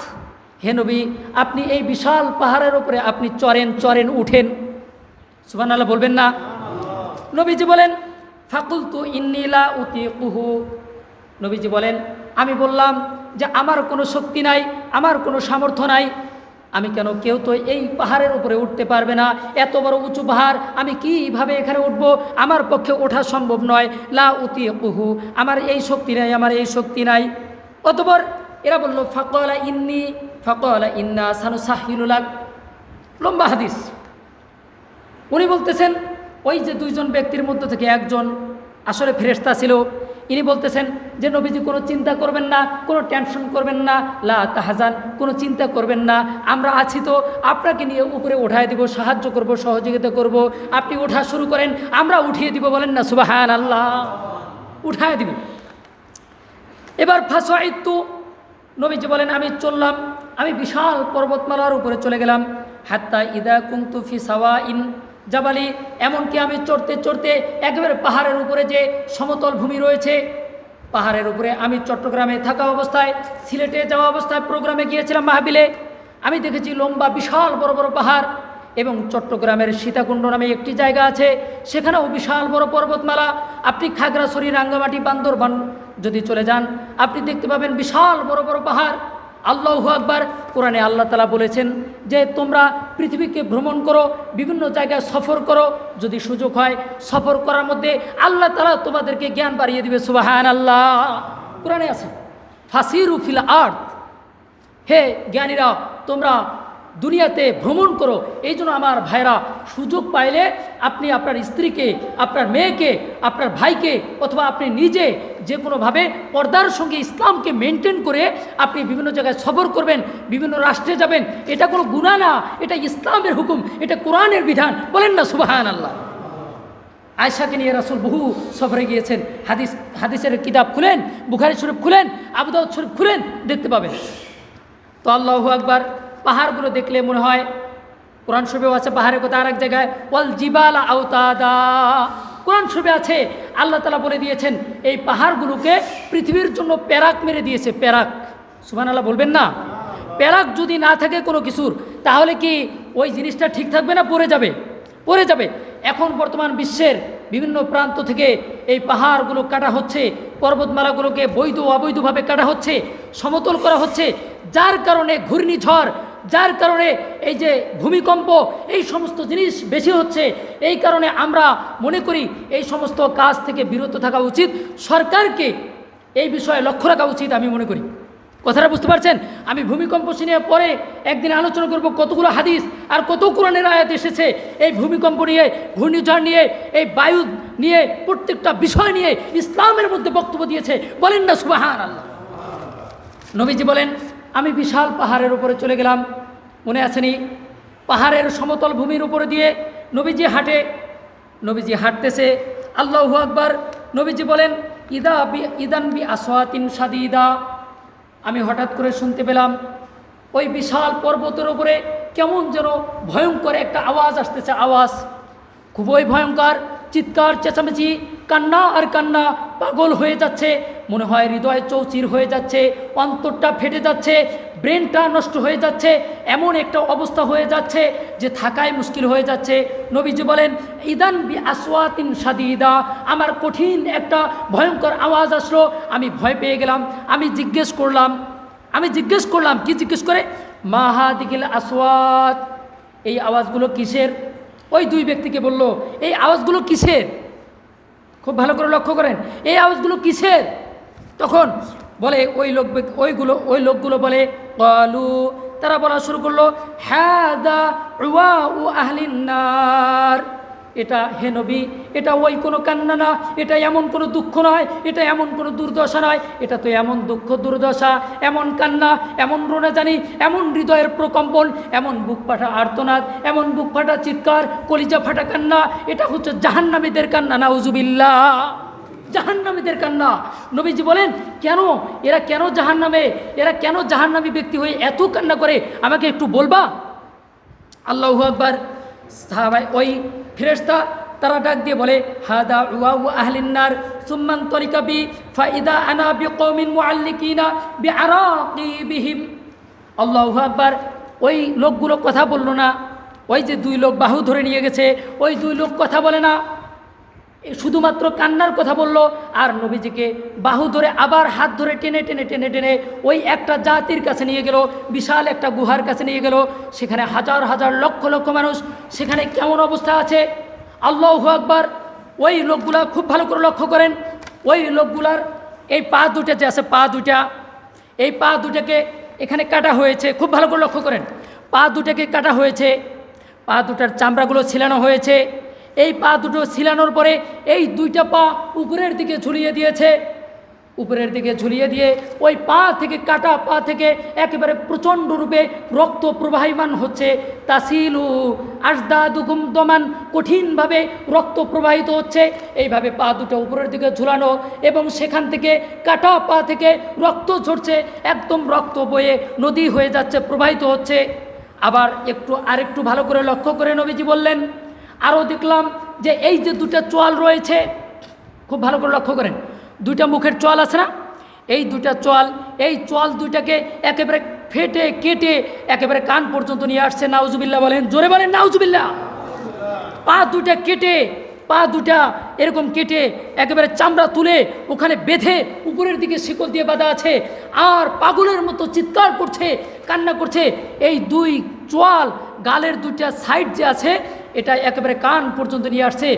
হে নবী, আপনি এই বিশাল পাহাড়ের উপরে আপনি চড়েন, উঠেন। সুবহানাল্লাহ বলবেন না? নবীজি বলেন, ফাকুলতু ইন্নী লা উতিকুহু, নবীজি বলেন, আমি বললাম যে আমার কোনো শক্তি নাই, আমার কোনো সামর্থ্য নাই। আমি কেন? কেউ তো এই পাহাড়ের উপরে উঠতে পারবে না, এত বড় উঁচু পাহাড়, আমি কিভাবে এখানে উঠব? আমার পক্ষে ওঠা সম্ভব নয়। লা উতিকুহু, আমার এই শক্তি নাই। অতঃপর এরা বলল, ফাকালা ইন্না সানুসাহিলু লাক, লম্বা হাদিস। উনি বলতেছেন, ওই যে দুইজন ব্যক্তির মধ্যে থেকে একজন আসলে ফেরেশতা ছিল, ইনি বলতেছেন যে নবীজি কোনো চিন্তা করবেন না, কোনো টেনশন করবেন না, লা তাহজান, কোনো চিন্তা করবেন না, আমরা আছি তো, আপনাকে নিয়ে উপরে উঠায় দিব, সাহায্য করব, সহযোগিতা করব, আপনি ওঠা শুরু করেন, আমরা উঠিয়ে দিব। বলেন না সুবহানাল্লাহ? উঠায় দিব। এবার ফাসাইতু, নবীজি বলেন, আমি চললাম, আমি বিশাল পর্বতমালার উপরে চলে গেলাম। হাত্তা ইদা কুনতু ফি সাওয়াইন জাবালি, এমনকি আমি চড়তে একেবারে পাহাড়ের উপরে যে সমতল ভূমি রয়েছে, পাহাড়ের উপরে, আমি চট্টগ্রামে থাকা অবস্থায়, সিলেটে যাওয়া অবস্থায় প্রোগ্রামে গিয়েছিলাম মাহফিলে, আমি দেখেছি লম্বা বিশাল বড় বড় পাহাড়। এবং চট্টগ্রামের সীতাকুণ্ড নামে একটি জায়গা আছে, সেখানেও বিশাল বড় পর্বতমালা। আপনি খাগড়াছড়ি, রাঙ্গামাটি, বান্দরবান যদি চলে যান, আপনি দেখতে পাবেন বিশাল বড় বড় পাহাড়। আল্লাহু আকবার। কোরআনে আল্লাহ তাআলা বলেছেন যে তোমরা পৃথিবীকে ভ্রমণ করো, বিভিন্ন জায়গায় সফর করো, যদি সুযোগ হয় সফর করার মধ্যে আল্লাহ তাআলা তোমাদেরকে জ্ঞান বাড়িয়ে দিবে। সুবহানাল্লাহ। কোরআনে আছে, ফাসিরু ফিল আরদ, হে জ্ঞানীরা, তোমরা দুনিয়াতে ভ্রমণ করো। এই জন্য আমার ভাইরা, সুযোগ পাইলে আপনি আপনার স্ত্রীকে, আপনার মেয়েকে, আপনার ভাইকে অথবা আপনি নিজে যে কোনোভাবে পর্দার সঙ্গে ইসলামকে মেনটেন করে আপনি বিভিন্ন জায়গায় সফর করবেন, বিভিন্ন রাষ্ট্রে যাবেন। এটা কোনো গুনাহ না, এটা ইসলামের হুকুম, এটা কোরআনের বিধান। বলেন না সুবহানাল্লাহ। আয়েশাকে নিয়ে রাসূল বহু সফরে গিয়েছেন। হাদিসের কিতাব খুলেন, বুখারী শরীফ খুলেন, আবু দাউদ শরীফ খুলেন, দেখতে পাবেন। তো আল্লাহু আকবার, পাহাড়গুলো দেখলে মনে হয়, কোরআন শরীফেও আছে পাহাড়ের কথা, আর এক জায়গায় ওয়াল জিবালা আওতাদা, কোরআন শরীফে আছে আল্লাহ তাআলা বলে দিয়েছেন এই পাহাড়গুলোকে পৃথিবীর জন্য প্যারাক মেরে দিয়েছে। প্যারাক, সুবহানাল্লাহ বলবেন না? প্যারাক যদি না থাকে কোনো কিছুর, তাহলে কি ওই জিনিসটা ঠিক থাকবে না পড়ে যাবে? পড়ে যাবে। এখন বর্তমান বিশ্বের বিভিন্ন প্রান্ত থেকে এই পাহাড়গুলো কাটা হচ্ছে, পর্বতমালাগুলোকে বৈধ অবৈধভাবে কাটা হচ্ছে, সমতল করা হচ্ছে, যার কারণে ঘূর্ণিঝড়, যার কারণে এই যে ভূমিকম্প, এই সমস্ত জিনিস বেশি হচ্ছে। এই কারণে আমরা মনে করি এই সমস্ত কাজ থেকে বিরত থাকা উচিত, সরকারকে এই বিষয়ে লক্ষ্য রাখা উচিত আমি মনে করি। কথাটা বুঝতে পারছেন? আমি ভূমিকম্প নিয়ে পরে একদিন আলোচনা করব, কতগুলো হাদিস আর কত কোরআনের আয়াত এসেছে এই ভূমিকম্প নিয়ে, ঘূর্ণিঝড় নিয়ে, এই বায়ু নিয়ে, প্রত্যেকটা বিষয় নিয়ে ইসলামের মধ্যে বক্তব্য দিয়েছে। বলেন না সুবহানাল্লাহ। নবীজি বলেন, আমি বিশাল পাহাড়ের উপরে চলে গেলাম, মনে আছেনি? পাহাড়ের সমতল ভূমির উপরে দিয়ে নবীজি হাঁটতেছে। আল্লাহু আকবার। নবীজি বলেন, ইদান বি আসওয়াতিন শাদীদা, আমি হঠাৎ করে শুনতে পেলাম ওই বিশাল পর্বতের উপরে কেমন যেন ভয়ঙ্কর একটা আওয়াজ আসতেছে। আওয়াজ খুবই ভয়ঙ্কর, চিৎকার চেঁচামেচি, কান্না আর কান্না, পাগল হয়ে যাচ্ছে। মনে হয় হৃদয় চৌচির হয়ে যাচ্ছে, অন্তরটা ফেটে যাচ্ছে, ব্রেনটা নষ্ট হয়ে যাচ্ছে, এমন একটা অবস্থা হয়ে যাচ্ছে যে থাকাই মুশকিল হয়ে যাচ্ছে। নবীজি বলেন, ইদান বি আসওয়াতিন শাদীদা, আমার কঠিন একটা ভয়ঙ্কর আওয়াজ আসলো, আমি ভয় পেয়ে গেলাম। আমি জিজ্ঞেস করলাম, কি জিজ্ঞেস করে? মা হাদিহিল আসওয়াত, এই আওয়াজগুলো কিসের? ওই দুই ব্যক্তিকে বলল, এই আওয়াজগুলো কিসের? খুব ভালো করে লক্ষ্য করেন, এই আওয়াজগুলো কিসের? তখন বলে ওই লোকগুলো বলে, ক্বালু, তারা বলা শুরু করলো, হাদা উওয়াউ আহলিন নার, এটা হে নবী, এটা ওই কোনো কান্না না, এটা এমন কোনো দুঃখ নয়, এটা এমন কোনো দুর্দশা নয়, এটা তো এমন দুঃখ দুর্দশা, এমন কান্না, এমন রোনাজানি, এমন হৃদয়ের প্রকম্পন, এমন বুক ফাটা আর্তনাদ, এমন বুক ফাটা চিৎকার, কলিজা ফাটা কান্না, এটা হচ্ছে জাহান্নামীদের কান্না। নাউজুবিল্লাহ, জাহান্নামীদের কান্না। নবীজি বলেন, কেন এরা কেন জাহান্নামী ব্যক্তি হয়ে এত কান্না করে, আমাকে একটু বলবা? আল্লাহু আকবার। সাহাবাই ওই ফেরেশতা তারা ডাক দিয়ে বলে, হাদা উওয়াউ আহলিন নার সুম্মান তরিকা বি ফাইদা আনা বিকওমিন মুআল্লিকিনা বিআরাকিবিহিম। আল্লাহু আকবার। ওই লোকগুলো কথা বলল না, ওই যে দুই লোক বাহু ধরে নিয়ে গেছে, ওই দুই লোক কথা বলে না, শুধুমাত্র কান্নার কথা বলল। আর নবীজিকে বাহু ধরে আবার হাত ধরে টেনে টেনে টেনে টেনে ওই একটা জাতির কাছে নিয়ে গেল, বিশাল একটা গুহার কাছে নিয়ে গেল। সেখানে হাজার হাজার লক্ষ লক্ষ মানুষ, সেখানে কেমন অবস্থা আছে। আল্লাহু আকবার। ওই লোকগুলা খুব ভালো করে লক্ষ্য করেন, ওই লোকগুলার এই পা দুটা যে আছে, এই পা দুটাকে এখানে কাটা হয়েছে। খুব ভালো করে লক্ষ্য করেন, পা দুটাকে কাটা হয়েছে, পা দুটার চামড়াগুলো ছিলানো হয়েছে। এই পা দুটো ছিলানোর পরে এই দুইটা পা উপরের দিকে ঝুলিয়ে দিয়েছে। উপরের দিকে ঝুলিয়ে দিয়ে ওই পা থেকে, কাটা পা থেকে একেবারে প্রচণ্ড রূপে রক্ত প্রবাহমান হচ্ছে। তাসিলু আজদাদুকুম দমান, কঠিনভাবে রক্ত প্রবাহিত হচ্ছে। এইভাবে পা দুটো উপরের দিকে ঝুলানো এবং সেখান থেকে কাটা পা থেকে রক্ত ঝরছে, একদম রক্ত বয়ে নদী হয়ে যাচ্ছে, প্রবাহিত হচ্ছে। আবার আরেকটু ভালো করে লক্ষ্য করে নবীজি বললেন, আরও দেখলাম যে এই যে দুটা চোয়াল রয়েছে, খুব ভালো করে লক্ষ্য করেন, দুইটা মুখের চোয়াল আছে না, এই চোয়াল দুইটাকে একেবারে ফেটে কেটে একেবারে কান পর্যন্ত নিয়ে আসছে। নাউজুবিল্লাহ বলেন, জোরে বলেন নাউজুবিল্লাহ। পা দুটা এরকম কেটে একেবারে চামড়া তুলে ওখানে বেঁধে উপরের দিকে শিকল দিয়ে বাঁধা আছে। আর পাগলের মতো চিৎকার করছে, কান্না করছে। এই দুই চোয়াল, গালের দুইটা সাইড যে আছে, এটা একেবারে কান পর্যন্ত নিয়ে আসছে।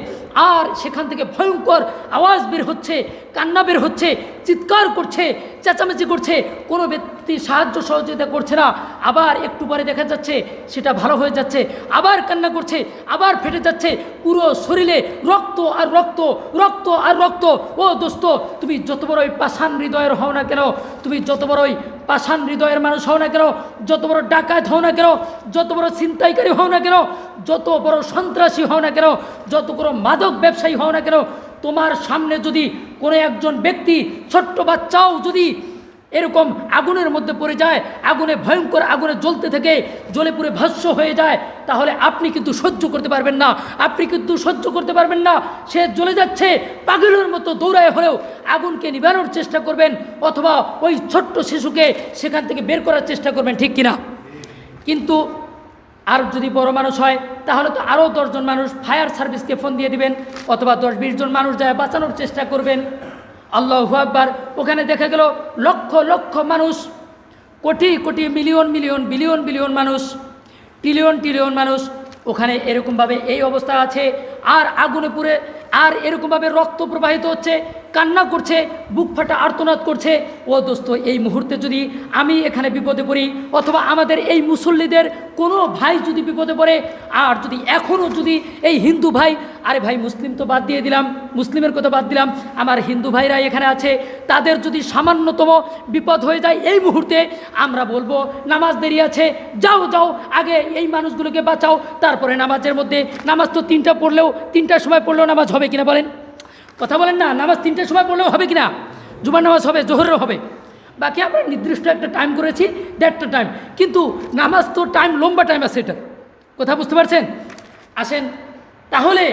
আর সেখান থেকে ভয়ঙ্কর আওয়াজ বের হচ্ছে, কান্না বের হচ্ছে, চিৎকার করছে, চেঁচামেচি করছে, কোনো ব্যক্তি সাহায্য সহযোগিতা করছে না। আবার একটু পরে দেখা যাচ্ছে সেটা ভালো হয়ে যাচ্ছে, আবার কান্না করছে, আবার ফেটে যাচ্ছে, পুরো শরীরে রক্ত আর রক্ত, রক্ত আর রক্ত। ও দোস্ত, তুমি যত বড়ই পাষাণ হৃদয়ের হও না কেন, তুমি যত বড়ই পাষাণ হৃদয়ের মানুষ হও না কেন, যত বড় ডাকাত হও না কেন, যত বড় ছিনতাইকারী হও না কেন, যত বড় সন্ত্রাসী হও না কেন, যত বড় মাদক ব্যবসায়ী হও না কেন, তোমার সামনে যদি কোনো একজন ব্যক্তি, ছোট্ট বাচ্চাও যদি এরকম আগুনের মধ্যে পড়ে যায়, আগুনে ভয়ঙ্কর আগুনে জ্বলতে থেকে জ্বলে পুড়ে ভস্ম হয়ে যায়, তাহলে আপনি কিন্তু সহ্য করতে পারবেন না, আপনি কিন্তু সহ্য করতে পারবেন না। সে জ্বলে যাচ্ছে, পাগলের মতো দৌড়ায় হলেও আগুনকে নিবানোর চেষ্টা করবেন, অথবা ওই ছোট্ট শিশুকে সেখান থেকে বের করার চেষ্টা করবেন, ঠিক কিনা? কিন্তু আর যদি বড় মানুষ হয় তাহলে তো আরও 10 জন মানুষ ফায়ার সার্ভিসকে ফোন দিয়ে দিবেন, অথবা 10-20 জন মানুষ যায় বাঁচানোর চেষ্টা করবেন। আল্লাহু আকবার। ওখানে দেখা গেল লক্ষ লক্ষ মানুষ, crore crore, million million, billion billion মানুষ, ট্রিলিয়ন ট্রিলিয়ন মানুষ ওখানে এরকমভাবে এই অবস্থা আছে, আর আগুনে পুড়ে আর এরকমভাবে রক্ত প্রবাহিত হচ্ছে, কান্না করছে, বুক ফাটা আর্তনাদ করছে। ও দোস্ত, এই মুহূর্তে যদি আমি এখানে বিপদে পড়ি, অথবা আমাদের এই মুসল্লিদের কোনো ভাই যদি বিপদে পড়ে, আর যদি এখনও যদি এই হিন্দু ভাই, আরে ভাই মুসলিম তো বাদ দিয়ে দিলাম, মুসলিমের কথা বাদ দিলাম, আমার হিন্দু ভাইরা এখানে আছে, তাদের যদি সামান্যতম বিপদ হয়ে যায় এই মুহূর্তে, আমরা বলবো নামাজ দেরি আছে, যাও যাও আগে এই মানুষগুলোকে বাঁচাও, তারপরে নামাজের মধ্যে, নামাজ তো 3টা পড়লেও, 3টার সময় পড়লেও নামাজ হবে কিনা বলেন? কথা বলেন না, নামাজ 3টার সময় পড়লেও হবে কিনা? জুমার নামাজ হবে, জোহরেরও হবে, বাকি আমরা নির্দিষ্ট একটা টাইম করেছি, দেড়টা টাইম, কিন্তু নামাজ তো টাইম, লম্বা টাইম আছে, এটা কথা বুঝতে পারছেন? আসেন, তাহলে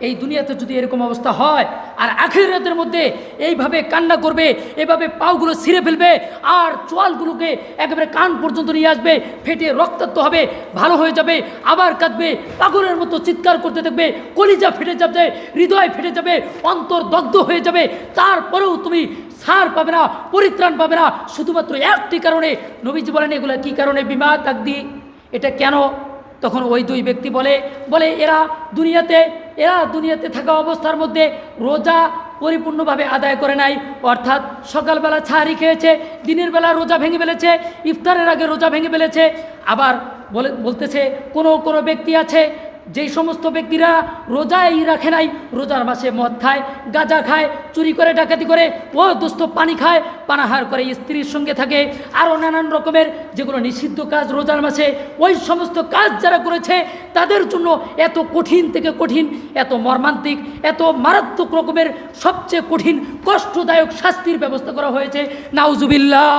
এই দুনিয়াতে যদি এরকম অবস্থা হয়, আর আখিরাতের মধ্যে এইভাবে কান্না করবে, এভাবে পাগুলো ছিঁড়ে ফেলবে, আর চোয়ালগুলোকে একেবারে কান পর্যন্ত নিয়ে আসবে, ফেটে রক্তাক্ত হবে, ভালো হয়ে যাবে, আবার কাঁদবে, পাগলের মতো চিৎকার করতে থাকবে, কলিজা ফেটে যাবে, হৃদয় ফেটে যাবে, অন্তর দগ্ধ হয়ে যাবে, তারপরেও তুমি ছাড় পাবে না, পরিত্রাণ পাবে না, শুধুমাত্র একটি কারণে। নবীজি বলেন, এগুলো কি কারণে? বিমা তাকদি, এটা কেন? তখন ওই 2 ব্যক্তি বলে এরা দুনিয়াতে থাকা অবস্থার মধ্যে রোজা পরিপূর্ণভাবে আদায় করে নাই, অর্থাৎ সকালবেলা ছাড়ি খেয়েছে, দিনের বেলা রোজা ভেঙে ফেলেছে, ইফতারের আগে রোজা ভেঙে ফেলেছে। আবার বলতেছে কোনো ব্যক্তি আছে, যেই সমস্ত ব্যক্তিরা রোজাই রাখে নাই, রোজার মাসে মদ খায়, গাঁজা খায়, চুরি করে, ডাকাতি করে, ও দোস্ত পানি খায়, পানাহার করে, স্ত্রীর সঙ্গে থাকে, আরও নানান রকমের যেগুলো নিষিদ্ধ কাজ রোজার মাসে, ওই সমস্ত কাজ যারা করেছে তাদের জন্য এত কঠিন থেকে কঠিন, এত মর্মান্তিক, এত মারাত্মক রকমের সবচেয়ে কঠিন কষ্টদায়ক শাস্তির ব্যবস্থা করা হয়েছে। নাউজুবিল্লাহ।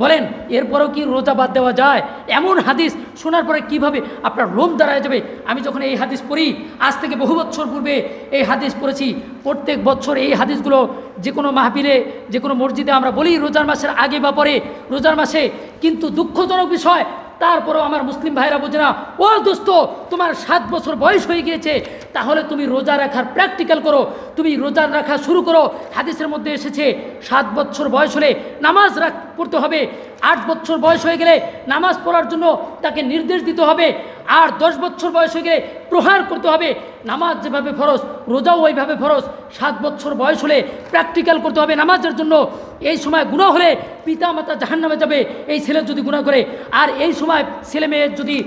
বলেন, এরপরেও কি রোজা বাদ দেওয়া যায়? এমন হাদিস শোনার পরে কিভাবে আপনার লোম দাঁড়ায় যাবে। আমি যখন এই হাদিস পড়ি, আজ থেকে বহু বছর পূর্বে এই হাদিস পড়েছি, প্রত্যেক বছর এই হাদিসগুলো যে কোনো মাহফিলে, যে কোনো মসজিদে আমরা বলি রোজার মাসের আগে বা পরে, রোজার মাসে। কিন্তু দুঃখজনক বিষয়, তারপরেও আমার মুসলিম ভাইরা বোঝে না। ও দোস্ত, তোমার 7 বছর বয়স হয়ে গিয়েছে, তাহলে তুমি রোজা রাখার প্র্যাকটিক্যাল করো, তুমি রোজা রাখা শুরু করো। হাদিসের মধ্যে এসেছে 7 বছর বয়স হলে নামাজ পড়তে হবে, 8 বছর বয়স হয়ে গেলে নামাজ পড়ার জন্য তাকে নির্দেশ দিতে হবে, আর 10 বছর বয়স হয়ে গেলে প্রহার করতে হবে। নামাজ যেভাবে ফরজ, রোজাও ওইভাবে ফরজ। 7 বছর বয়স হলে প্র্যাকটিক্যাল করতে হবে নামাজের জন্য। এই সময় গুনাহ হলে পিতা মাতা জাহান্নামে যাবে, এই ছেলে যদি গুনাহ করে। আর এই সময় ছেলে মেয়ে যদি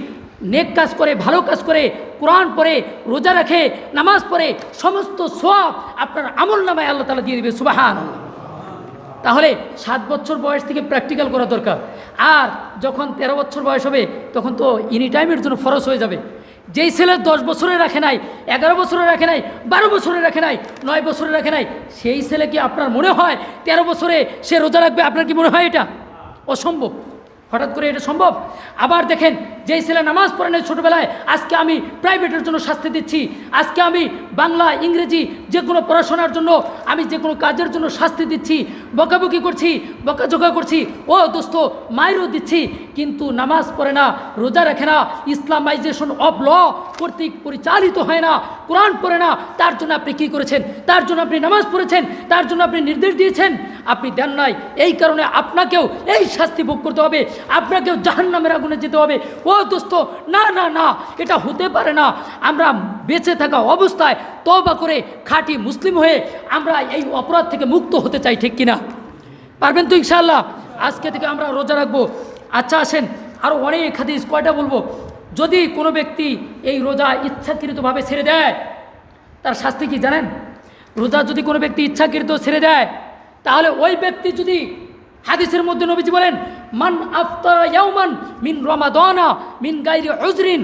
নেক কাজ করে, ভালো কাজ করে, কোরআন পড়ে, রোজা রাখে, নামাজ পড়ে, সমস্ত সওয়াব আপনার আমল নামায় আল্লাহ তাআলা দিয়ে দিবে। সুবহানাল্লাহ। তাহলে 7 বছর বয়স থেকে প্র্যাকটিক্যাল করা দরকার। আর যখন 13 বছর বয়স হবে, তখন তো এনি টাইমের জন্য ফরজ হয়ে যাবে। যেই ছেলে 10 বছরে রাখে নাই, 11 বছরে রাখে নাই, 12 বছরে রাখে নাই, 9 বছরে রাখে নাই, সেই ছেলে কি আপনার মনে হয় 13 বছরে সে রোজা রাখবে? আপনার কি মনে হয়? এটা অসম্ভব। হঠাৎ করে এটা সম্ভব? আবার দেখেন, যেই ছেলে নামাজ পড়ে নাই ছোটোবেলায়, আজকে আমি প্রাইভেটের জন্য শাস্তি দিচ্ছি, আজকে আমি বাংলা ইংরেজি যে কোনো পড়াশোনার জন্য, আমি যে কোনো কাজের জন্য শাস্তি দিচ্ছি, বকাবকি করছি, বকাঝোকা করছি, ও দোস্ত মায়েরও দিচ্ছি, কিন্তু নামাজ পড়ে না, রোজা রাখে না, ইসলামাইজেশন অফ ল কর্তৃক পরিচালিত হয় না, কোরআন পড়ে না, তার জন্য আপনি কি করেছেন? তার জন্য আপনি নামাজ পড়েছেন, তার জন্য আপনি নির্দেশ দিয়েছেন, আপনি দেন নাই। এই কারণে আপনাকেও এই শাস্তি ভোগ করতে হবে, আপনাকেও জাহান্নামের আগুনে যেতে হবে। ও দোস্ত, না না না, এটা হতে পারে না। আমরা বেঁচে থাকা অবস্থায় তওবা করে খাঁটি মুসলিম হয়ে আমরা এই অপরাধ থেকে মুক্ত হতে চাই, ঠিক কিনা? পারবেন তো ইনশাআল্লাহ? আজকে থেকে আমরা রোজা রাখবো। আচ্ছা আসেন, আরও অনেক হাদিস, কয়টা বলবো। যদি কোনো ব্যক্তি এই রোজা ইচ্ছাকৃতভাবে ছেড়ে দেয়, তার শাস্তি কি জানেন? রোজা যদি কোনো ব্যক্তি ইচ্ছাকৃত ছেড়ে দেয়, তাহলে ওই ব্যক্তি যদি, হাদিসের মধ্যে নবীজি বলেন, মান আফতারা ইয়াওমান মিন রমাদানা মিন গায়রি উযরিন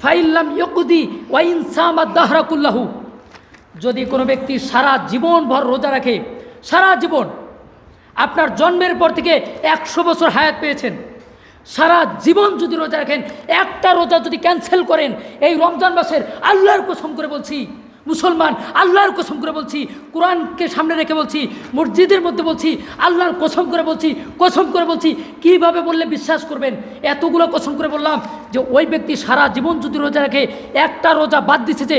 ফাইল্লাম ইয়াকুদি ওয়া ইন সামা দাহরা কুল্লাহু। যদি কোনো ব্যক্তি সারা জীবন ভর রোজা রাখে, সারা জীবন, আপনার জন্মের পর থেকে 100 বছর হায়াত পেয়েছেন, সারা জীবন যদি রোজা রাখেন, একটা রোজা যদি ক্যান্সেল করেন এই রমজান মাসের, আল্লাহর কসম করে বলছি মুসলমান, আল্লাহর কসম করে বলছি, কোরআনকে সামনে রেখে বলছি, মসজিদের মধ্যে বলছি, আল্লাহর কসম করে বলছি, কীভাবে বললে বিশ্বাস করবেন? এতগুলো কসম করে বললাম যে ওই ব্যক্তি সারা জীবন যদি রোজা রাখে, একটা রোজা বাদ দিচ্ছে যে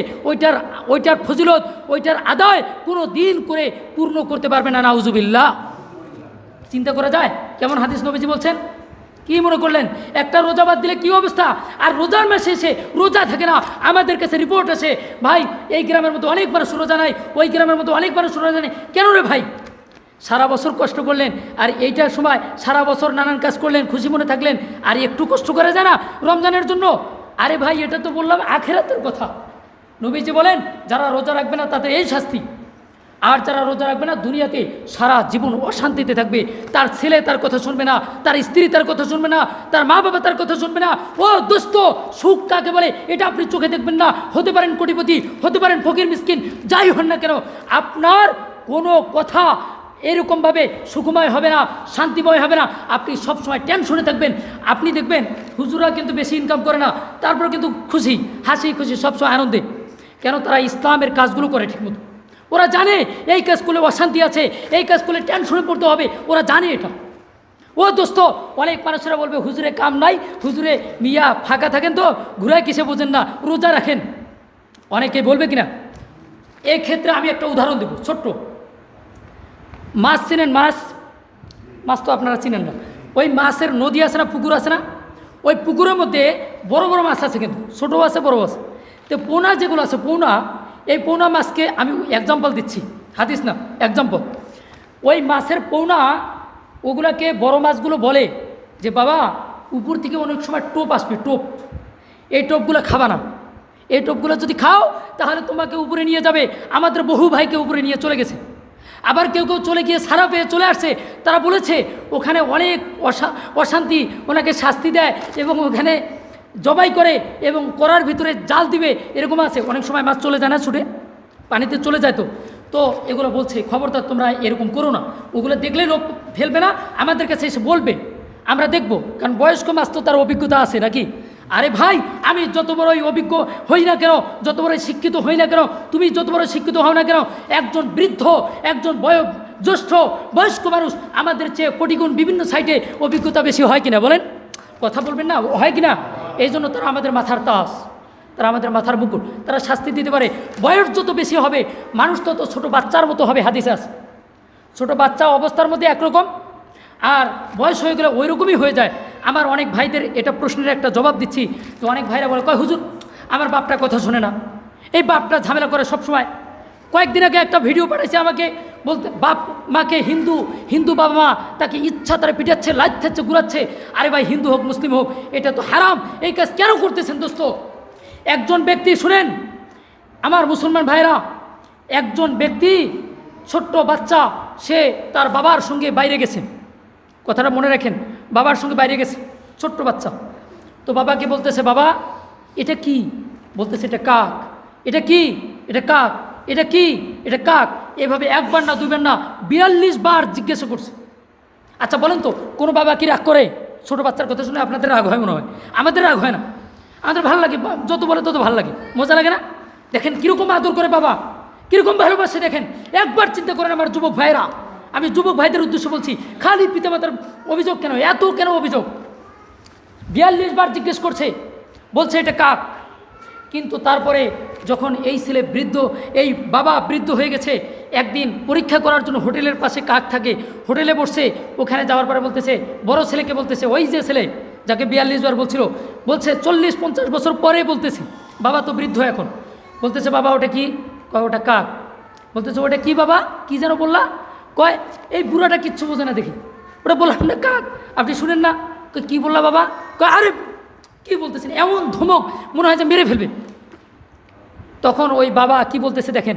ওইটার ফজিলত, ওইটার আদায় কোনো দিন করে পূর্ণ করতে পারবে না। নাউজুবিল্লাহ। চিন্তা করা যায় কেমন হাদিস নবীজি বলছেন? কি মনে করলেন একটা রোজা বাদ দিলে কি অবস্থা? আর রোজার মাসে এসে রোজা থাকে না। আমাদের কাছে রিপোর্ট আছে, ভাই এই গ্রামের মধ্যে অনেক মানুষ রোজা নাই, ওই গ্রামের মধ্যে অনেক মানুষ রোজা নেই। কেন রে ভাই? সারা বছর কষ্ট করলেন, আর এইটার সময় সারা বছর নানান কাজ করলেন, খুশি মনে থাকলেন, আর একটু কষ্ট করে যায় না রমজানের জন্য? আরে ভাই, এটা তো বললাম আখিরাতের কথা। নবীজি বলেন যারা রোজা রাখবে না তাদের এই শাস্তি, আর যারা রোজা রাখবে না দুনিয়াতে সারা জীবন অশান্তিতে থাকবে। তার ছেলে তার কথা শুনবে না, তার স্ত্রী তার কথা শুনবে না, তার মা বাবা তার কথা শুনবে না। ও দোস্ত, সুখ কাকে বলে এটা আপনি চোখে দেখবেন না। হতে পারেন কোটিপতি, হতে পারেন ফকির মিসকিন, যাই হন না কেন, আপনার কোনো কথা এরকমভাবে সুখময় হবে না, শান্তিময় হবে না। আপনি সবসময় টেনশনে থাকবেন। আপনি দেখবেন হুজুরা কিন্তু বেশি ইনকাম করে না, তারপর কিন্তু খুশি, হাসি খুশি, সবসময় আনন্দে। কেন? তারা ইসলামের কাজগুলো করে ঠিকমতো। ওরা জানে এই কাজ করলে অশান্তি আছে, এই কাজ করলে টেনশনে পড়তে হবে, ওরা জানে এটা। ও দোস্ত, অনেক মানুষেরা বলবে হুজুরে কাম নাই, হুজুরে মিয়া ফাঁকা থাকেন তো ঘুরায় কিসে বোঝেন না, রোজা রাখেন। অনেকে বলবে কিনা? এই ক্ষেত্রে আমি একটা উদাহরণ দেব ছোট্ট। মাছ চিনেন? মাছ তো আপনারা চিনেন না। ওই মাছের নদী আছে না, পুকুর আছে না, ওই পুকুরের মধ্যে বড় বড় মাছ আছে, কিন্তু ছোটো আছে, বড় আছে। তো পোনা যেগুলো আছে, পোনা, এই পৌনা মাছকে আমি এক্সাম্পল দিচ্ছি, হাদিস না, এক্সাম্পল। ওই মাছের পৌনা, ওগুলাকে বড় মাছগুলো বলে যে বাবা উপর থেকে অনেক সময় টোপ আসবে, টোপ, এই টোপগুলো খাবা না, এই টোপগুলো যদি খাও তাহলে তোমাকে উপরে নিয়ে যাবে। আমাদের বহু ভাইকে উপরে নিয়ে চলে গেছে। আবার কেউ কেউ চলে গিয়ে সারা পেয়ে চলে আসছে, তারা বলেছে ওখানে অনেক অশান্তি, ওনাকে শাস্তি দেয় এবং ওখানে জবাই করে এবং করার ভিতরে জাল দিবে, এরকম আছে। অনেক সময় মাছ চলে যায় না, ছুটে পানিতে চলে যায়। তো এগুলো বলছে খবরদার তোমরা এরকম করো না। ওগুলো দেখলে লোক ফেলবে না, আমাদের কাছে এসে বলবে, আমরা দেখব। কারণ বয়স্ক মাছ তো তার অভিজ্ঞতা আছে নাকি? আরে ভাই, আমি যত বড়ই অভিজ্ঞ হই না কেন, যত বড়ই শিক্ষিত হই না কেন, তুমি যত বড় শিক্ষিত হও না কেন, একজন বৃদ্ধ, একজন জ্যেষ্ঠ বয়স্ক মানুষ আমাদের চেয়ে কোটিগুণ বিভিন্ন সাইটে অভিজ্ঞতা বেশি হয় কিনা বলেন? কথা বলবেন না, হয় কিনা? এই জন্য তারা আমাদের মাথার তাস, তারা আমাদের মাথার মুকুট, তারা শাস্তি দিতে পারে। বয়স যত বেশি হবে মানুষ তত ছোটো বাচ্চার মতো হবে। হাদিসে আছে ছোটো বাচ্চা অবস্থার মধ্যে একরকম, আর বয়স হয়ে গেলে ওই রকমই হয়ে যায়। আমার অনেক ভাইদের এটা প্রশ্নের একটা জবাব দিচ্ছি। তো অনেক ভাইরা বলে, কয় হুজুর আমার বাপটা কথা শোনে না, এই বাপটা ঝামেলা করে সবসময়। কয়েকদিন আগে একটা ভিডিও পাঠাইছে আমাকে, বলতে বাপ মাকে হিন্দু বাবা মা তাকে ইচ্ছা তারা পিটাচ্ছে, লাইচ্ছে, ঘুরাচ্ছে। আরে ভাই, হিন্দু হোক মুসলিম হোক, এটা তো হারাম। এই কাজ কেন করতেছেন দোস্ত? একজন ব্যক্তি, শুনেন আমার মুসলমান ভাইরা, একজন ব্যক্তি ছোট্ট বাচ্চা, সে তার বাবার সঙ্গে বাইরে গেছে, কথাটা মনে রাখেন, বাবার সঙ্গে বাইরে গেছে ছোট্ট বাচ্চা। তো বাবাকে বলতেছে, বাবা এটা কি? বলতেছে এটা কাক। এটা কি? এটা কাক। এটা কি? এটা কাক। এভাবে একবার না, দুইবার না, 42 বার জিজ্ঞাসা করছে। আচ্ছা বলেন তো, কোনো বাবা কি রাগ করে? ছোটো বাচ্চার কথা শুনে আপনাদের রাগ হয় মনে হয়, আমাদের রাগ হয় না, আমাদের ভালো লাগে, যত বলে তত ভালো লাগে, মজা লাগে না? দেখেন কীরকম আদর করে বাবা, কীরকম ভালোবাসে। দেখেন, একবার চিন্তা করেন আমার যুবক ভাইরা, আমি যুবক ভাইদের উদ্দেশ্যে বলছি, খালি পিতামাতার অভিযোগ কেন, এত কেন অভিযোগ? 42 বার জিজ্ঞেস করছে, বলছে এটা কাক। কিন্তু তারপরে যখন এই ছেলে বৃদ্ধ, এই বাবা বৃদ্ধ হয়ে গেছে, একদিন পরীক্ষা করার জন্য হোটেলের পাশে কাক থাকে, হোটেলে বসছে। ওখানে যাওয়ার পরে বলতেছে, বড় ছেলেকে বলতেছে, ওই যে ছেলে যাকে 42 বার বলছিল, বলছে 40-50 বছর পরে বলতেছে বাবা তো বৃদ্ধ এখন, বলতেছে বাবা ওটা কি? কয় ওটা কাক। বলতেছে ওটা কি বাবা, কি যেন বললা? কয় এই বুড়াটা কিচ্ছু বোঝে না দেখি, ওটা বললাম না কাক, আপনি শুনেন না? কি বললা বাবা? কয় আরে কি বলতেছেন, এমন ধমক মনে হয় যে মেরে ফেলবে। তখন ওই বাবা কি বলতেছে দেখেন,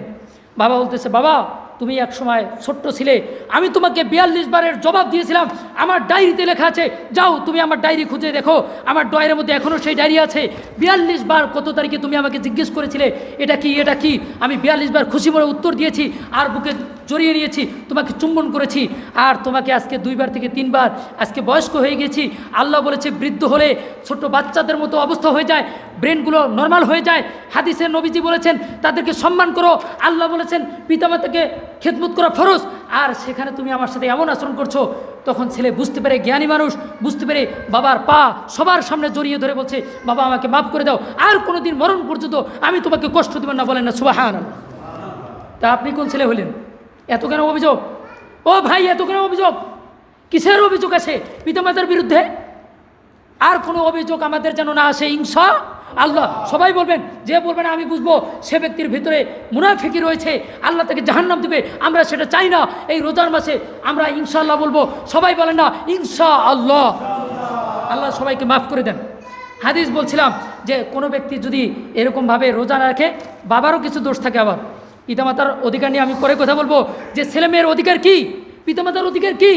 বাবা বলতেছে বাবা তুমি এক সময় ছোট্ট ছিলে, আমি তোমাকে 42 বারের জবাব দিয়েছিলাম, আমার ডায়েরিতে লেখা আছে, যাও তুমি আমার ডায়েরি খুঁজে দেখো, আমার ডায়েরির মধ্যে এখনও সেই ডায়েরি আছে। 42 বার কত তারিখে তুমি আমাকে জিজ্ঞেস করেছিলে এটা কি এটা কি, আমি 42 বার খুশি মনে উত্তর দিয়েছি, আর বুকে জড়িয়ে নিয়েছি, তোমাকে চুম্বন করেছি, আর তোমাকে আজকে 2 বার থেকে 3 বার, আজকে বয়স্ক হয়ে গেছি। আল্লাহ বলেছে বৃদ্ধ হলে ছোট বাচ্চাদের মতো অবস্থা হয়ে যায়, ব্রেনগুলো নর্মাল হয়ে যায়। হাদিসে নবীজি বলেছেন তাদেরকে সম্মান করো, আল্লাহ বলেছেন পিতামাতাকে খেদমত করা ফরজ, আর সেখানে তুমি আমার সাথে এমন আচরণ করছো। তখন ছেলে বুঝতে পেরে, জ্ঞানী মানুষ বুঝতে পেরে বাবার পা সবার সামনে জড়িয়ে ধরে বলছে বাবা আমাকে মাফ করে দাও, আর কোনোদিন মরণ পর্যন্ত আমি তোমাকে কষ্ট দেব না। বলেন না সুবহানাল্লাহ। তা আপনি কোন ছেলে হলেন? এত কেন অভিযোগ? ও ভাই এত কেন অভিযোগ? কিসের অভিযোগ আছে পিতামাতার বিরুদ্ধে? আর কোনো অভিযোগ আমাদের যেন না আসে ইনশাআল্লাহ। সবাই বলবেন, যে বলবেন আমি বুঝবো সে ব্যক্তির ভিতরে মুনাফিকি রয়েছে, আল্লাহ তাকে জাহান্নাম দিবে, আমরা সেটা চাই না। এই রোজার মাসে আমরা ইনশাআল্লাহ বলবো, সবাই বলেন না ইনশাআল্লাহ। আল্লাহ সবাইকে মাফ করে দেন। হাদিস বলছিলাম যে কোনো ব্যক্তি যদি এরকমভাবে রোজা না রাখে, বাবারও কিছু দোষ থাকে। আবার পিতামাতার অধিকার নিয়ে আমি পরে কথা বলবো, যে ছেলেমেয়ের অধিকার কি, পিতামাতার অধিকার কি,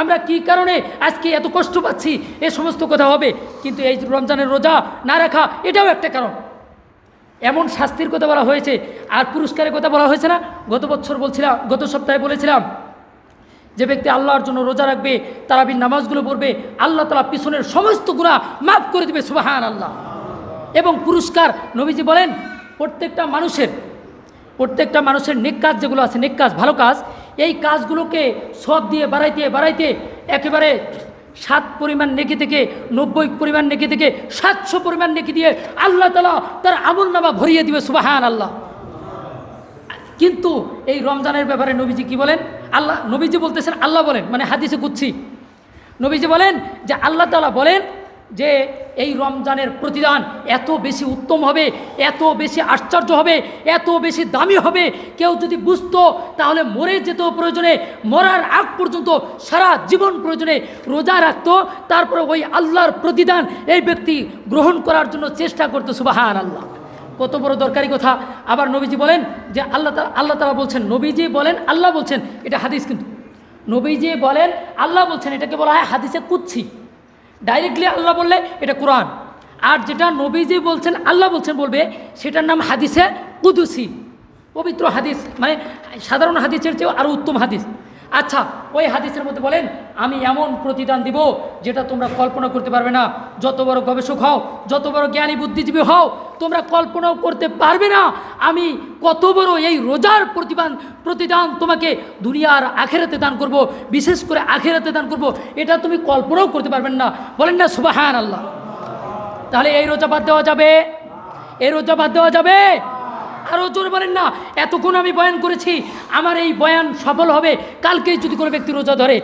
আমরা কি কারণে আজকে এত কষ্ট পাচ্ছি, এ সমস্ত কথা হবে। কিন্তু এই রমজানের রোজা না রাখা এটাও একটা কারণ। এমন শাস্তির কথা বলা হয়েছে, আর পুরস্কারের কথা বলা হয়েছে না। গত সপ্তাহে বলেছিলাম যে ব্যক্তি আল্লাহর জন্য রোজা রাখবে, তারাবির নামাজগুলো পড়বে, আল্লাহ তাআলা পিছনের সমস্ত গুনাহ মাফ করে দেবে, সুবহানাল্লাহ। এবং পুরস্কার নবীজি বলেন প্রত্যেকটা মানুষের নেক কাজ যেগুলো আছে, নেক কাজ, ভালো কাজ, এই কাজগুলোকে সব দিয়ে বাড়াইতে একেবারে 7 পরিমাণ নেকি থেকে 90 পরিমাণ নেকি থেকে 700 পরিমাণ নেকি দিয়ে আল্লাহ তাআলা তার আমলনামা ভরিয়ে দিবে, সুবহানাল্লাহ। কিন্তু এই রমজানের ব্যাপারে নবীজি কি বলেন? নবীজি বলতেছেন, আল্লাহ বলেন, মানে হাদিসে কুদসি নবীজি বলেন যে আল্লাহ তাআলা বলেন যে এই রমজানের প্রতিদান এত বেশি উত্তম হবে, এত বেশি আশ্চর্য হবে, এত বেশি দামি হবে, কেউ যদি বুঝতো তাহলে মরে যেত, প্রয়োজনে মরার আগ পর্যন্ত সারা জীবন প্রয়োজনে রোজা রাখতো, তারপরে ওই আল্লাহর প্রতিদান এই ব্যক্তি গ্রহণ করার জন্য চেষ্টা করতো, সুবহানাল্লাহ। কত বড় দরকারি কথা। আবার নবীজি বলেন যে আল্লাহ তাআলা বলছেন, নবীজি বলেন আল্লাহ বলছেন, এটা হাদিস, কিন্তু নবীজি বলেন আল্লাহ বলছেন, এটাকে বলা হয় হাদিসে কুদসি। ডাইরেক্টলি আল্লাহ বললে এটা কোরআন, আর যেটা নবীজি বলছেন আল্লাহ বলছেন বলবে সেটার নাম হাদিসে কুদসি, পবিত্র হাদিস, মানে সাধারণ হাদিসের চেয়েও আরও উত্তম হাদিস। আচ্ছা, ওই হাদিসের মধ্যে বলেন আমি এমন প্রতিদান দিব যেটা তোমরা কল্পনা করতে পারবে না। যত বড় গবেষক হও, যত বড় জ্ঞানী বুদ্ধিজীবী হও, তোমরা কল্পনাও করতে পারবে না আমি কত বড় এই রোজার প্রতিদান তোমাকে দুনিয়ার আখেরাতে দান করব, বিশেষ করে আখেরাতে দান করব, এটা তুমি কল্পনাও করতে পারবেন না। বলেন না সুবহানাল্লাহ। তাহলে এই রোজা বাদ দেওয়া যাবে? এই রোজা বাদ দেওয়া যাবে? আরও জোর বলেন না। এতক্ষণ আমি বয়ান করেছি, আমার এই বয়ান সফল হবে কালকেই যদি কোনো ব্যক্তি রোজা ধরে,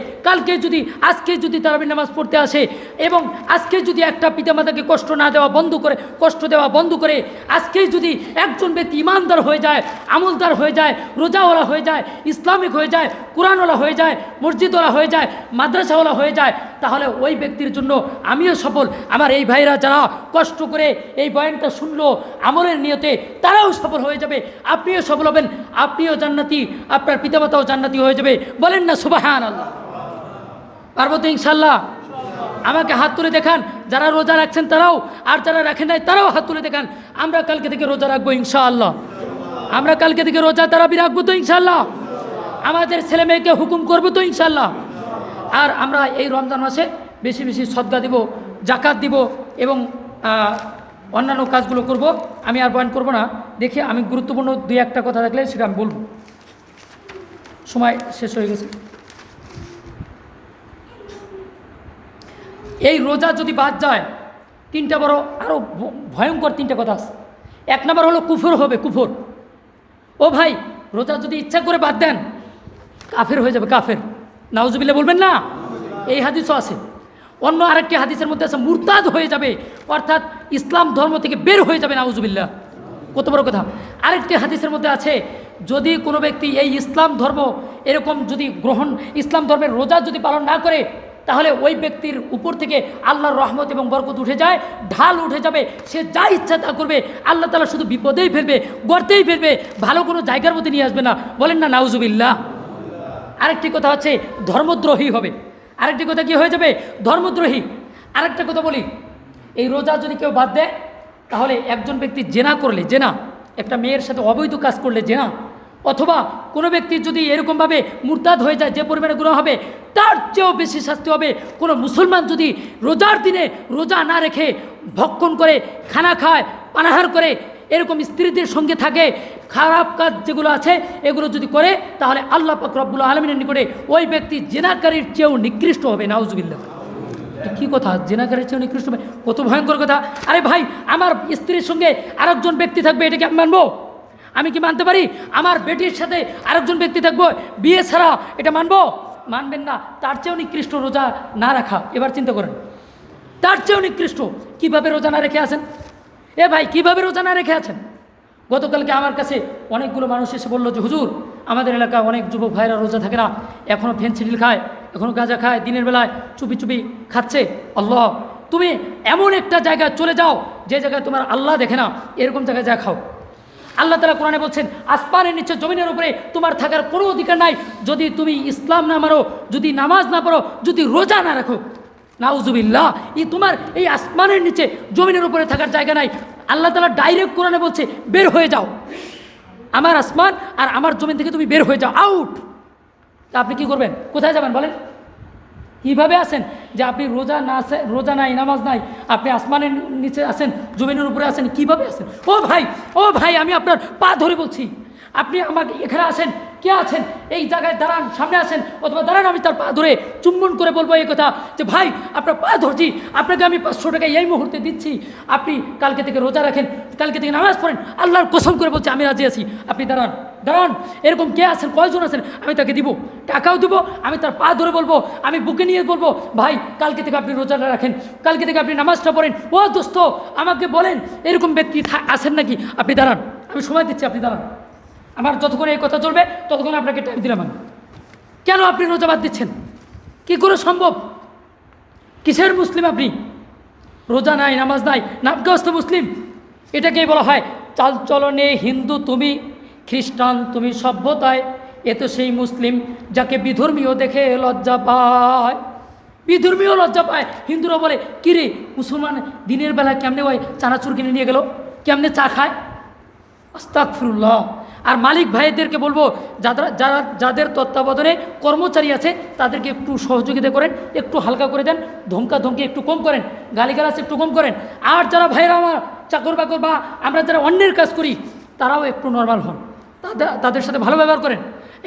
আজকে যদি তারাবির নামাজ পড়তে আসে, এবং আজকে যদি একটা পিতামাতাকে কষ্ট দেওয়া বন্ধ করে আজকেই যদি একজন ব্যক্তি ইমানদার হয়ে যায়, আমলদার হয়ে যায়, রোজাওয়ালা হয়ে যায়, ইসলামিক হয়ে যায়, কোরআনওয়ালা হয়ে যায়, মসজিদওয়ালা হয়ে যায়, মাদ্রাসাওয়ালা হয়ে যায়, তাহলে ওই ব্যক্তির জন্য আমিও সফল। আমার এই ভাইরা যারা কষ্ট করে এই বয়ানটা শুনলো আমলের নিয়তে, তারাও সফল হয়ে যাবে, আপনিও সফল হবেন, আপনিও জান্নাতি, আপনার পিতামাতাও জান্নাতি হয়ে যাবে। বলেন না সুবহানাল্লাহ। পারবো তো ইনশাআল্লাহ? আমাকে হাত তুলে দেখান যারা রোজা রাখছেন তারাও, আর যারা রাখেন নাই তারাও হাত তুলে দেখান। আমরা কালকে থেকে রোজা রাখবো ইনশাআল্লাহ। আমরা কালকে থেকে রোজা তারাবি রাখবো তো ইনশাআল্লাহ। আমাদের ছেলে মেয়েকে হুকুম করবো তো ইনশাআল্লাহ। আর আমরা এই রমজান মাসে বেশি বেশি সদকা দিব, জাকাত দিব, এবং অন্যান্য কাজগুলো করব। আমি আর বয়ান করব না। দেখি আমি গুরুত্বপূর্ণ 2-1টা কথা থাকলে সেটা আমি বলবো। সময় শেষ হয়ে গেছে। এই রোজা যদি বাদ যায়, 3টা বড় আরও ভয়ঙ্কর 3টা কথা আছে। 1 নম্বর হলো কুফর হবে, কুফর। ও ভাই, রোজা যদি ইচ্ছা করে বাদ দেন, কাফের হয়ে যাবে, কাফের। নাউজুবিল্লাহ বলবেন না? এই হাদিসও আছে। অন্য আরেকটি হাদিসের মধ্যে আছে মুরতাদ হয়ে যাবে, অর্থাৎ ইসলাম ধর্ম থেকে বের হয়ে যাবে, নাউজুবিল্লাহ। কত বড় কথা। আরেকটি হাদিসের মধ্যে আছে, যদি কোনো ব্যক্তি এই ইসলাম ধর্ম এরকম যদি ইসলাম ধর্মের রোজা যদি পালন না করে, তাহলে ওই ব্যক্তির উপর থেকে আল্লাহর রহমত এবং বরকত উঠে যায়, ঢাল উঠে যাবে, সে যা ইচ্ছা তা করবে, আল্লাহ তাআলা শুধু বিপদেই ফেলবে, গর্তেই ফেলবে, ভালো কোনো জায়গার মধ্যে নিয়ে আসবে না। বলেন না নাউজুবিল্লাহ। আরেকটি কথা হচ্ছে ধর্মদ্রোহী হবে। আরেকটি কথা কি হয়ে যাবে? ধর্মদ্রোহী। আরেকটা কথা বলি, এই রোজা যদি কেউ বাদ দেয়, তাহলে একজন ব্যক্তি জেনা করলে, জেনা একটা মেয়ের সাথে অবৈধ কাজ করলে জেনা, অথবা কোনো ব্যক্তি যদি এরকমভাবে মুরতাদ হয়ে যায়, যে পরিমাণে গুনাহ হবে তার চেয়েও বেশি শাস্তি হবে। কোনো মুসলমান যদি রোজার দিনে রোজা না রেখে ভক্ষণ করে, খানা খায়, পানাহার করে, এরকম স্ত্রীদের সঙ্গে থাকে, খারাপ কাজ যেগুলো আছে এগুলো যদি করে, তাহলে আল্লাহ পাক রব্বুল আলামিনের নিকটে ওই ব্যক্তি জেনাকারীর চেয়েও নিকৃষ্ট হবে, নাউজুবিল্লাহ। কি কথা, জেনাকারীর চেয়েও নিকৃষ্ট হবে? কত ভয়ঙ্কর কথা। আরে ভাই, আমার স্ত্রীর সঙ্গে আরেকজন ব্যক্তি থাকবে, এটাকে আমি মানবো? আমি কি মানতে পারি? আমার বেটির সাথে আরেকজন ব্যক্তি থাকবো বিয়ে ছাড়া, এটা মানবো? মানবেন না। তার চেয়েও নিকৃষ্ট রোজা না রাখা। এবার চিন্তা করেন, তার চেয়েও নিকৃষ্ট। কিভাবে রোজা না রেখে আছেন? এ ভাই, কিভাবে রোজা না রেখে আছেন? গতকালকে আমার কাছে অনেকগুলো মানুষ এসে বললো যে হুজুর, আমাদের এলাকায় অনেক যুবক ভাইরা রোজা থাকে না, এখনও ফেনসিডিল খায়, এখনও গাঁজা খায়, দিনের বেলায় চুপি চুপি খাচ্ছে। আল্লাহ, তুমি এমন একটা জায়গায় চলে যাও যে জায়গায় তোমার আল্লাহ দেখে না, এরকম জায়গায় যা খাও। আল্লাহ তাআলা কোরআনে বলছেন, আসমানের নিচে জমিনের উপরে তোমার থাকার কোনো অধিকার নাই যদি তুমি ইসলাম না মানো, যদি নামাজ না পড়ো, যদি রোজা না রাখো। নাউজুবিল্লাহ। তোমার এই আসমানের নিচে জমিনের উপরে থাকার জায়গা নাই। আল্লাহ তাআলা ডাইরেক্ট কোরআনে বলছে, বের হয়ে যাও, আমার আসমান আর আমার জমিন থেকে তুমি বের হয়ে যাও, আউট। তা আপনি কি করবেন? কোথায় যাবেন বলেন? কীভাবে আছেন যে আপনি রোজা নাই, নামাজ নাই, আপনি আসমানের নিচে আছেন, জমিনের উপরে আছেন? কিভাবে আছেন? ও ভাই, আমি আপনার পা ধরে বলছি, আপনি আমাকে এখানে আসেন, কে আছেন এই জায়গায় দাঁড়ান, সামনে আসেন, অথবা দাঁড়ান, আমি তার পা ধরে চুম্বন করে বলবো এই কথা যে ভাই, আপনার পা ধরছি, আপনাকে আমি 500 টাকা এই মুহূর্তে দিচ্ছি, আপনি কালকে থেকে রোজা রাখেন, কালকে থেকে নামাজ পড়েন, আল্লাহর কসম করে বলছি আমি রাজি আছি। আপনি দাঁড়ান, এরকম কে আছেন, কয়জন আছেন, আমি তাকে দিব, টাকাও দিব, আমি তার পা ধরে বলবো, আমি বুকে নিয়ে বলবো ভাই, কালকে থেকে আপনি রোজাটা রাখেন, কালকে থেকে আপনি নামাজটা পড়েন। ও দোস্ত, আমাকে বলেন এরকম ব্যক্তি আছেন নাকি? আপনি দাঁড়ান, আমি সময় দিচ্ছি, আপনি দাঁড়ান, আমার যতক্ষণ এই কথা চলবে ততক্ষণ আপনাকে টাইম দিলাম আমি। কেন আপনি রোজা বাদ দিচ্ছেন? কি করে সম্ভব? কিসের মুসলিম আপনি? রোজা নাই, নামাজ নাই, নামকাস্ত মুসলিম। এটাকেই বলা হয় চাল চলনে হিন্দু তুমি, খ্রিস্টান তুমি সভ্যতায়, এ তো সেই মুসলিম যাকে বিধর্মীয় দেখে লজ্জা পায়। বিধর্মীয় লজ্জা পায়। হিন্দুরা বলে, কিরে মুসলমান দিনের বেলা কেমনে ওই চানাচুর কিনে নিয়ে গেল, কেমনে চা খায়? আস্তাগফিরুল্লাহ। আর মালিক ভাইদেরকে বলবো, যাদের তত্ত্বাবধানে কর্মচারী আছে তাদেরকে একটু সহযোগিতা করেন, একটু হালকা করে দেন, ধমকি একটু কম করেন, গালিগালাজ একটু কম করেন। আর যারা ভাইরা আমার চাকর বাকর বা আমরা যারা অন্যের কাজ করি, তারাও একটু নর্মাল হন, তাদের সাথে ভালো ব্যবহার করেন,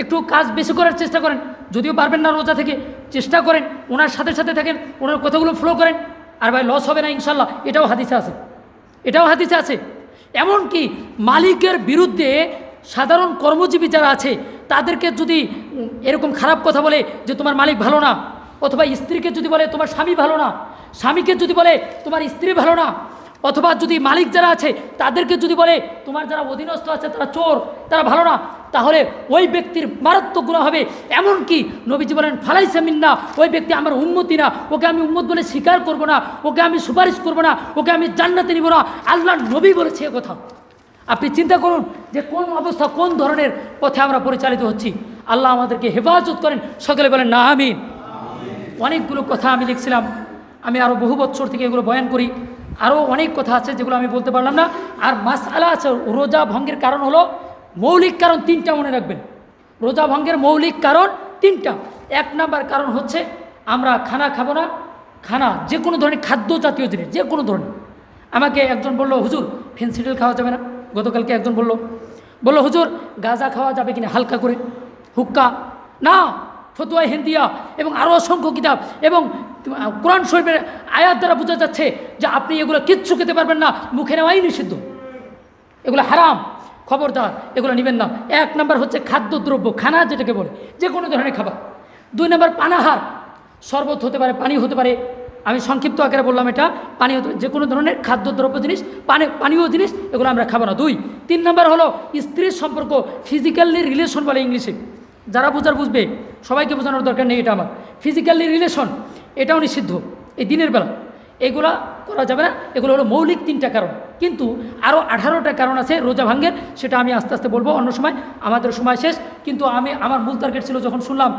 একটু কাজ বেশি করার চেষ্টা করেন। যদিও পারবেন না রোজা থেকে, চেষ্টা করেন, ওনার সাথে সাথে থাকেন, ওনার কথাগুলো ফলো করেন। আর ভাই, লস হবে না ইনশাল্লাহ, এটাও হাদিসে আছে। এমনকি মালিকের বিরুদ্ধে সাধারণ কর্মজীবী যারা আছে তাদেরকে যদি এরকম খারাপ কথা বলে যে তোমার মালিক ভালো না, অথবা স্ত্রীকে যদি বলে তোমার স্বামী ভালো না, স্বামীকে যদি বলে তোমার স্ত্রী ভালো না, অথবা যদি মালিক যারা আছে তাদেরকে যদি বলে তোমার যারা অধীনস্থ আছে তারা চোর, তারা ভালো না, তাহলে ওই ব্যক্তির মারাত্মক গুনাহ হবে। এমনকি নবীজি বলেন, ফালাইসা মিন্না, ওই ব্যক্তি আমার উম্মতি না, ওকে আমি উম্মত বলে স্বীকার করব না, ওকে আমি সুপারিশ করব না, ওকে আমি জান্নাতে নিব না। আল্লাহর নবী বলেছে এ কথা। আপনি চিন্তা করুন যে কোন অবস্থা, কোন ধরনের পথে আমরা পরিচালিত হচ্ছি। আল্লাহ আমাদেরকে হেফাজত করেন, সকলে বলেন না আমিন। অনেকগুলো কথা আমি লিখছিলাম, আমি আরও বহু বছর থেকে এগুলো বয়ান করি, আরও অনেক কথা আছে যেগুলো আমি বলতে পারলাম না। আর মাসআলা আছে, রোজা ভঙ্গের কারণ হলো, মৌলিক কারণ 3টা মনে রাখবেন। রোজা ভঙ্গের মৌলিক কারণ 3টা। 1 নাম্বার কারণ হচ্ছে আমরা খানা খাবো না, খানা যে কোনো ধরনের খাদ্য জাতীয় জিনিস, যে কোনো ধরনের। আমাকে একজন বলল, হুজুর ফেনসিডিল খাওয়া যাবে না। গতকালকে একজন বলল হুজুর গাঁজা খাওয়া যাবে কিনা হালকা করে, হুক্কা না, ফতুয়া হিন্দিয়া এবং আরও অসংখ্য কিতাব এবং কোরআন শরীফের আয়াত দ্বারা বোঝা যাচ্ছে যে আপনি এগুলো কিচ্ছু খেতে পারবেন না, মুখে নেওয়াই নিষিদ্ধ, এগুলো হারাম, খবরদার এগুলো নেবেন না। 1 নাম্বার হচ্ছে খাদ্যদ্রব্য, খানা যেটাকে বলে, যে কোনো ধরনের খাবার। 2 নাম্বার পানাহার, শরবত হতে পারে, পানি হতে পারে, আমি সংক্ষিপ্ত আকারে বললাম, এটা পানীয় যে কোনো ধরনের খাদ্যদ্রব্য জিনিস, পানীয় জিনিস এগুলো আমরা খাবো না। 2 3 নম্বর হলো স্ত্রীর সম্পর্ক, ফিজিক্যালি রিলেশন বলে ইংলিশে, যারা বোঝার বুঝবে, সবাইকে বোঝানোর দরকার নেই। এটা আমার ফিজিক্যালি রিলেশন, এটাও নিষিদ্ধ এই দিনের বেলা, এগুলা করা যাবে না। এগুলো হলো মৌলিক 3টা কারণ, কিন্তু আরও 18টা কারণ আছে রোজা ভাঙ্গের, সেটা আমি আস্তে আস্তে বলবো অন্য সময়, আমাদের সময় শেষ। কিন্তু আমার মূল টার্গেট ছিল, যখন শুনলাম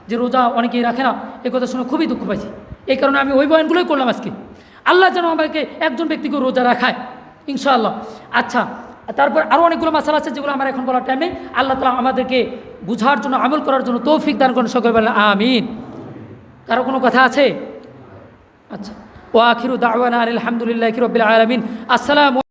যে রোজা অনেকেই রাখে না, এ কথা শুনে খুবই দুঃখ পাইছি। এই কারণে আমি ওই বয়ানগুলোই করলাম আজকে। আল্লাহ যেন আমাকে একজন ব্যক্তিকে রোজা রাখায় ইনশাআল্লাহ। আচ্ছা, তারপর আরও অনেকগুলো মাসালা আছে যেগুলো আমার এখন বলার টাইম নেই। আল্লাহ তাআলা আমাদেরকে বুঝার জন্য, আমল করার জন্য তৌফিক দান করেন, সকলে বলেন আমিন। কারো কোনো কথা আছে? আচ্ছা, ওয়া আখিরু দাওয়ানা আলহামদুলিল্লাহি রাব্বিল আলামিন। আসসালামু